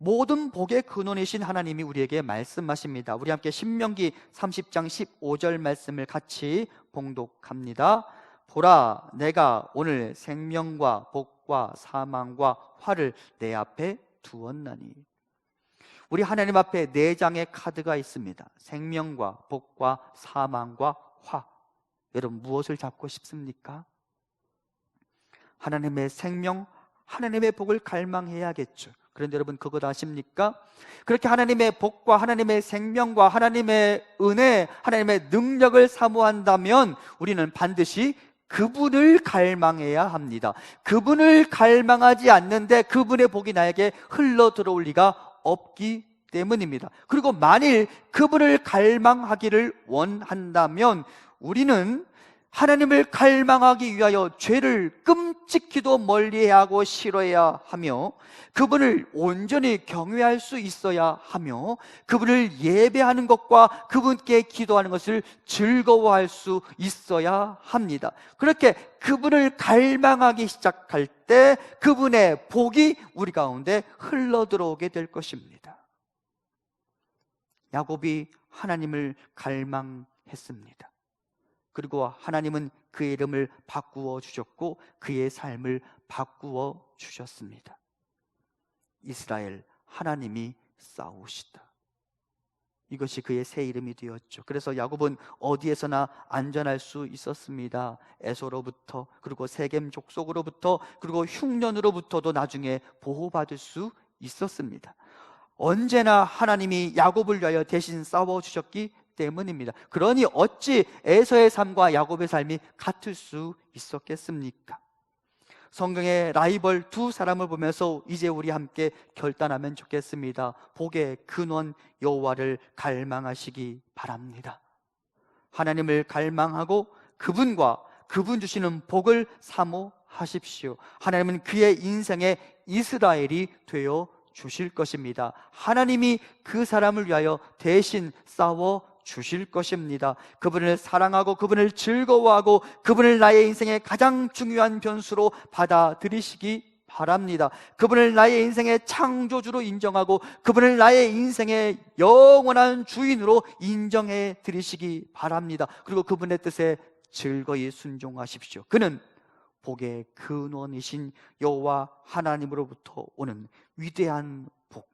모든 복의 근원이신 하나님이 우리에게 말씀하십니다. 우리 함께 신명기 30장 15절 말씀을 같이 봉독합니다. 보라, 내가 오늘 생명과 복과 사망과 화를 내 앞에 두었나니. 우리 하나님 앞에 4장의 카드가 있습니다. 생명과 복과 사망과 화. 여러분, 무엇을 잡고 싶습니까? 하나님의 생명, 하나님의 복을 갈망해야겠죠. 그런데 여러분 그것 아십니까? 그렇게 하나님의 복과 하나님의 생명과 하나님의 은혜, 하나님의 능력을 사모한다면 우리는 반드시 그분을 갈망해야 합니다. 그분을 갈망하지 않는데 그분의 복이 나에게 흘러 들어올 리가 없기 때문입니다. 그리고 만일 그분을 갈망하기를 원한다면 우리는 하나님을 갈망하기 위하여 죄를 끔찍히도 멀리해야 하고 싫어해야 하며, 그분을 온전히 경외할 수 있어야 하며, 그분을 예배하는 것과 그분께 기도하는 것을 즐거워할 수 있어야 합니다. 그렇게 그분을 갈망하기 시작할 때 그분의 복이 우리 가운데 흘러들어오게 될 것입니다. 야곱이 하나님을 갈망했습니다. 그리고 하나님은 그의 이름을 바꾸어 주셨고 그의 삶을 바꾸어 주셨습니다. 이스라엘, 하나님이 싸우시다. 이것이 그의 새 이름이 되었죠. 그래서 야곱은 어디에서나 안전할 수 있었습니다. 에서로부터, 그리고 세겜 족속으로부터, 그리고 흉년으로부터도 나중에 보호받을 수 있었습니다. 언제나 하나님이 야곱을 위하여 대신 싸워주셨기 때문입니다. 그러니 어찌 에서의 삶과 야곱의 삶이 같을 수 있었겠습니까? 성경의 라이벌 두 사람을 보면서 이제 우리 함께 결단하면 좋겠습니다. 복의 근원 여호와를 갈망하시기 바랍니다. 하나님을 갈망하고 그분과 그분 주시는 복을 사모하십시오. 하나님은 그의 인생의 이스라엘이 되어 주실 것입니다. 하나님이 그 사람을 위하여 대신 싸워 주실 것입니다. 그분을 사랑하고 그분을 즐거워하고 그분을 나의 인생의 가장 중요한 변수로 받아들이시기 바랍니다. 그분을 나의 인생의 창조주로 인정하고 그분을 나의 인생의 영원한 주인으로 인정해 드리시기 바랍니다. 그리고 그분의 뜻에 즐거이 순종하십시오. 그는 복의 근원이신 여호와 하나님으로부터 오는 위대한 복,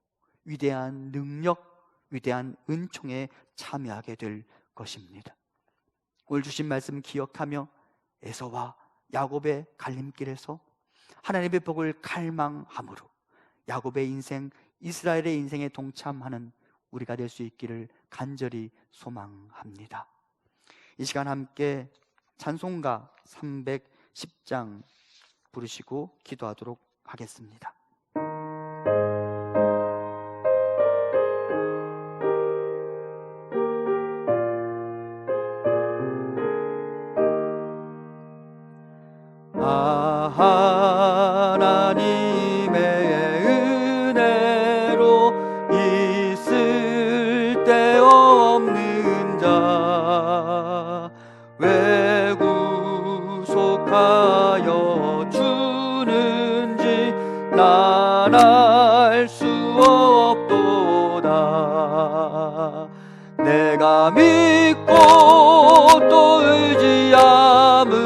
위대한 능력, 위대한 은총에 참여하게 될 것입니다. 오늘 주신 말씀 기억하며 에서와 야곱의 갈림길에서 하나님의 복을 갈망함으로 야곱의 인생, 이스라엘의 인생에 동참하는 우리가 될 수 있기를 간절히 소망합니다. 이 시간 함께 찬송가 310장 부르시고 기도하도록 하겠습니다. 하나님의 은혜로 있을 데 없는 자 왜 구속하여 주는지 난 알 수 없도다. 내가 믿고 또 의지함은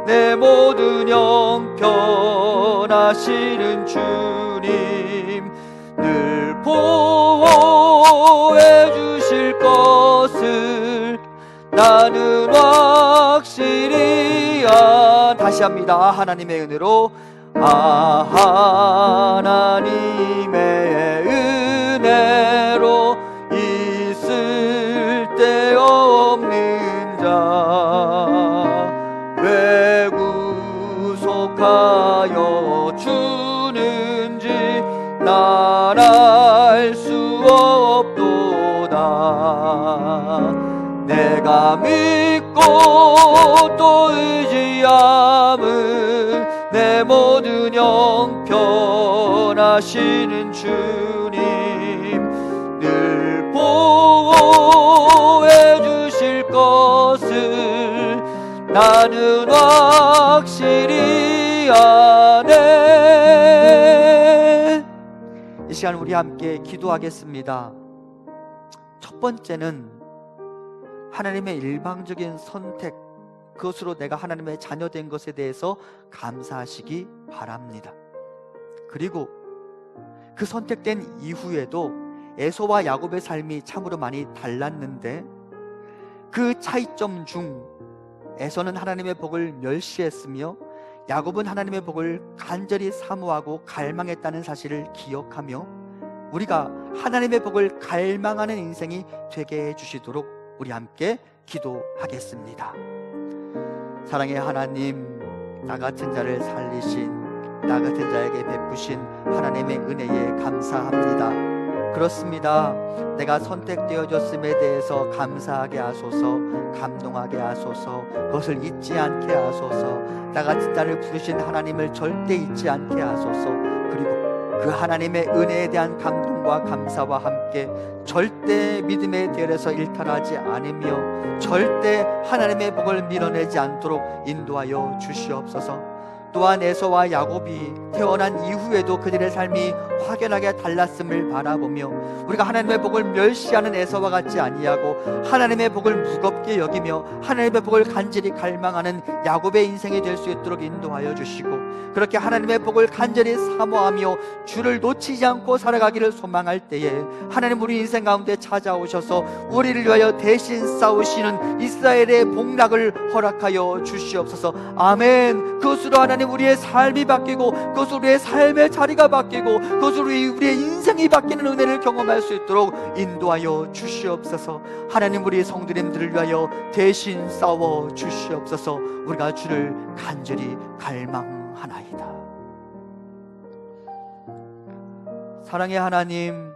내 모든 형편하시는 주님 늘 보호해 주실 것을 나는 확실히 다시 합니다. 하나님의 은혜로 하나님의 은혜로 있을 데 없는 자 왜 구속하여 주는지 난 알 수 없도다. 내가 믿고 또 의지함은 내 모든 형편하시는 주님 늘 보호해 주실 것을 나는 확실히 아네. 이 시간 우리 함께 기도하겠습니다. 첫 번째는 하나님의 일방적인 선택, 그것으로 내가 하나님의 자녀된 것에 대해서 감사하시기 바랍니다. 그리고 그 선택된 이후에도 에서와 야곱의 삶이 참으로 많이 달랐는데 그 차이점 중 에서는 하나님의 복을 멸시했으며 야곱은 하나님의 복을 간절히 사모하고 갈망했다는 사실을 기억하며 우리가 하나님의 복을 갈망하는 인생이 되게 해주시도록 우리 함께 기도하겠습니다. 사랑의 하나님, 나 같은 자를 살리신, 나 같은 자에게 베푸신 하나님의 은혜에 감사합니다. 그렇습니다. 내가 선택되어졌음에 대해서 감사하게 하소서, 감동하게 하소서, 그것을 잊지 않게 하소서, 나 같은 자를 부르신 하나님을 절대 잊지 않게 하소서, 그리고 그 하나님의 은혜에 대한 감동과 감사와 함께 절대 믿음의 대열에서 일탈하지 않으며 절대 하나님의 복을 밀어내지 않도록 인도하여 주시옵소서. 또한 에서와 야곱이 태어난 이후에도 그들의 삶이 확연하게 달랐음을 바라보며 우리가 하나님의 복을 멸시하는 에서와 같지 아니하고 하나님의 복을 무겁게 여기며 하나님의 복을 간절히 갈망하는 야곱의 인생이 될 수 있도록 인도하여 주시고, 그렇게 하나님의 복을 간절히 사모하며 주를 놓치지 않고 살아가기를 소망할 때에 하나님 우리 인생 가운데 찾아오셔서 우리를 위하여 대신 싸우시는 이스라엘의 복락을 허락하여 주시옵소서. 아멘. 그것으로 하나님 우리의 삶이 바뀌고 그것으로 우리의 삶의 자리가 바뀌고 그것으로 우리의 인생이 바뀌는 은혜를 경험할 수 있도록 인도하여 주시옵소서. 하나님 우리 성도님들을 위하여 대신 싸워 주시옵소서. 우리가 주를 간절히 갈망하나이다. 사랑의 하나님,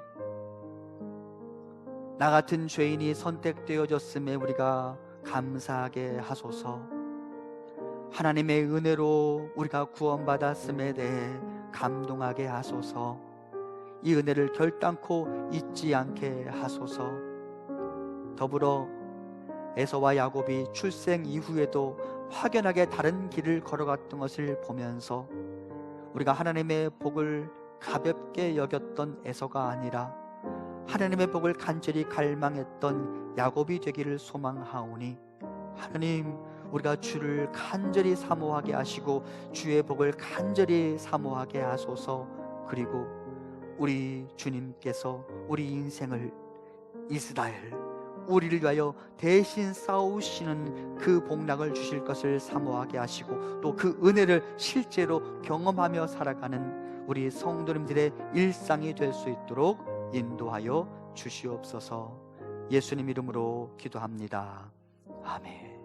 나 같은 죄인이 선택되어졌음에 우리가 감사하게 하소서. 하나님의 은혜로 우리가 구원받았음에 대해 감동하게 하소서. 이 은혜를 결단코 잊지 않게 하소서. 더불어 에서와 야곱이 출생 이후에도 확연하게 다른 길을 걸어갔던 것을 보면서 우리가 하나님의 복을 가볍게 여겼던 에서가 아니라 하나님의 복을 간절히 갈망했던 야곱이 되기를 소망하오니, 하나님 우리가 주를 간절히 사모하게 하시고 주의 복을 간절히 사모하게 하소서. 그리고 우리 주님께서 우리 인생을 이스라엘, 우리를 위하여 대신 싸우시는 그 복락을 주실 것을 사모하게 하시고 또 그 은혜를 실제로 경험하며 살아가는 우리 성도님들의 일상이 될 수 있도록 인도하여 주시옵소서. 예수님 이름으로 기도합니다. 아멘.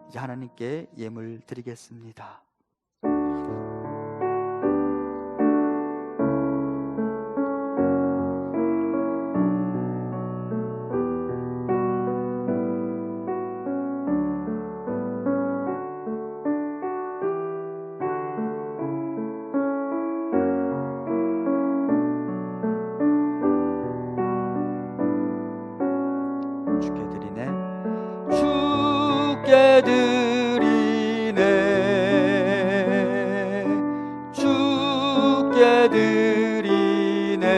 이제 하나님께 예물 드리겠습니다. 주께 드리네, 주께 드리네, 주께 드리네.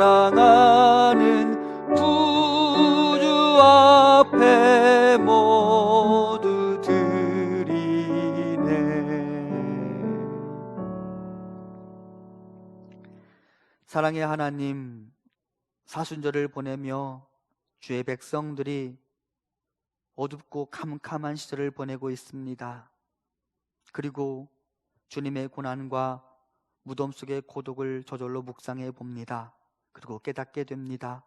사랑하는 구주 앞에 모두 드리네. 사랑의 하나님, 사순절을 보내며 주의 백성들이 어둡고 캄캄한 시절을 보내고 있습니다. 그리고 주님의 고난과 무덤 속의 고독을 저절로 묵상해 봅니다. 그리고 깨닫게 됩니다.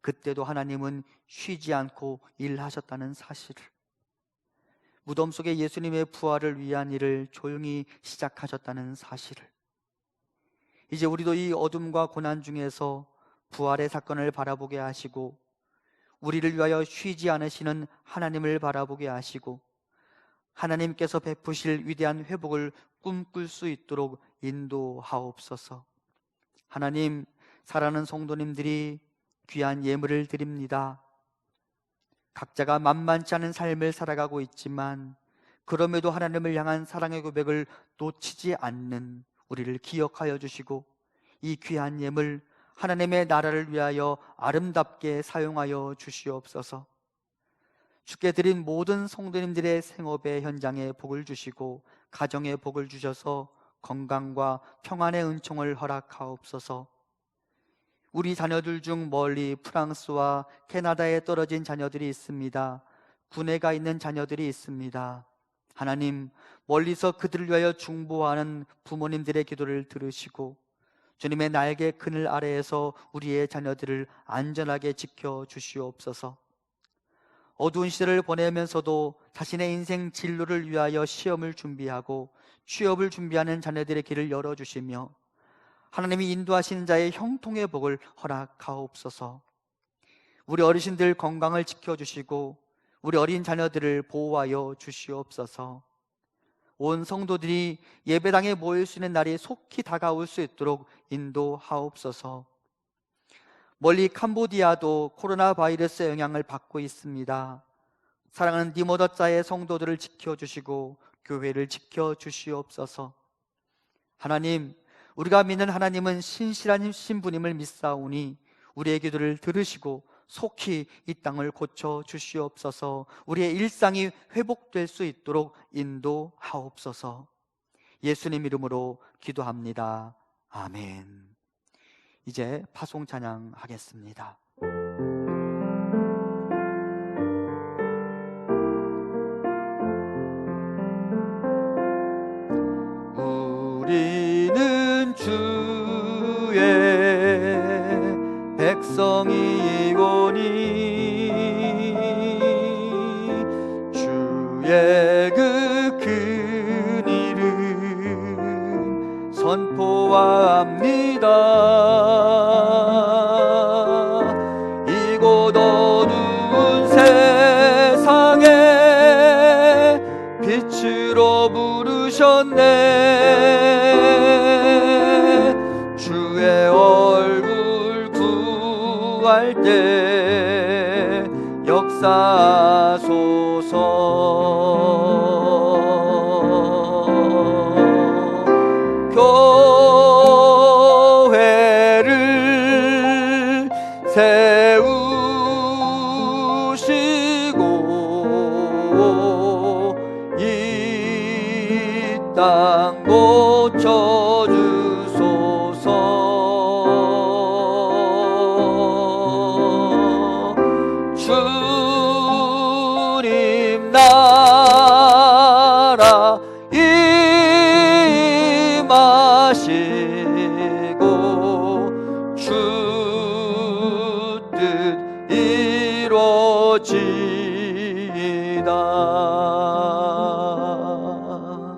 그때도 하나님은 쉬지 않고 일하셨다는 사실을, 무덤 속에 예수님의 부활을 위한 일을 조용히 시작하셨다는 사실을, 이제 우리도 이 어둠과 고난 중에서 부활의 사건을 바라보게 하시고 우리를 위하여 쉬지 않으시는 하나님을 바라보게 하시고 하나님께서 베푸실 위대한 회복을 꿈꿀 수 있도록 인도하옵소서. 하나님, 사랑하는 성도님들이 귀한 예물을 드립니다. 각자가 만만치 않은 삶을 살아가고 있지만 그럼에도 하나님을 향한 사랑의 고백을 놓치지 않는 우리를 기억하여 주시고 이 귀한 예물 하나님의 나라를 위하여 아름답게 사용하여 주시옵소서. 주께 드린 모든 성도님들의 생업의 현장에 복을 주시고 가정에 복을 주셔서 건강과 평안의 은총을 허락하옵소서. 우리 자녀들 중 멀리 프랑스와 캐나다에 떨어진 자녀들이 있습니다. 군에 가 있는 자녀들이 있습니다. 하나님, 멀리서 그들을 위하여 중보하는 부모님들의 기도를 들으시고 주님의 날개 그늘 아래에서 우리의 자녀들을 안전하게 지켜주시옵소서. 어두운 시대를 보내면서도 자신의 인생 진로를 위하여 시험을 준비하고 취업을 준비하는 자녀들의 길을 열어주시며 하나님이 인도하시는 자의 형통의 복을 허락하옵소서. 우리 어르신들 건강을 지켜주시고 우리 어린 자녀들을 보호하여 주시옵소서. 온 성도들이 예배당에 모일 수 있는 날이 속히 다가올 수 있도록 인도하옵소서. 멀리 캄보디아도 코로나 바이러스의 영향을 받고 있습니다. 사랑하는 디모더자의 성도들을 지켜주시고 교회를 지켜주시옵소서. 하나님, 우리가 믿는 하나님은 신실한 신부님을 믿사오니 우리의 기도를 들으시고 속히 이 땅을 고쳐 주시옵소서. 우리의 일상이 회복될 수 있도록 인도하옵소서. 예수님 이름으로 기도합니다. 아멘. 이제 파송 찬양하겠습니다. 우리는 주의 백성이오니 주의 그 큰 이름 선포합니다. 이곳 어두운 세상에 빛으로 부르셨네. 주의 얼굴 구할 때 역사하소서. 교회를 세우시고 이 땅 고쳐주소서. 주님 나라 임하시고 주 뜻 이루어지이다.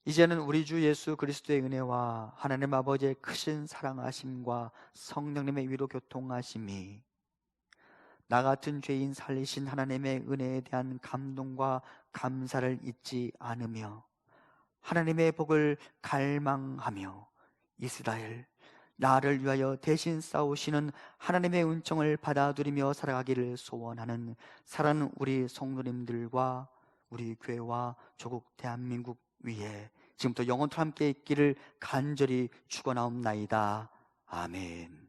이제는 우리 주 예수 그리스도의 은혜와 하나님 아버지의 크신 사랑하심과 성령님의 위로 교통하심이 나 같은 죄인 살리신 하나님의 은혜에 대한 감동과 감사를 잊지 않으며 하나님의 복을 갈망하며 이스라엘 나를 위하여 대신 싸우시는 하나님의 은총을 받아들이며 살아가기를 소원하는 사랑하는 우리 성도님들과 우리 교회와 조국 대한민국 위에 지금부터 영원토록 함께 있기를 간절히 축원하옵나이다. 아멘.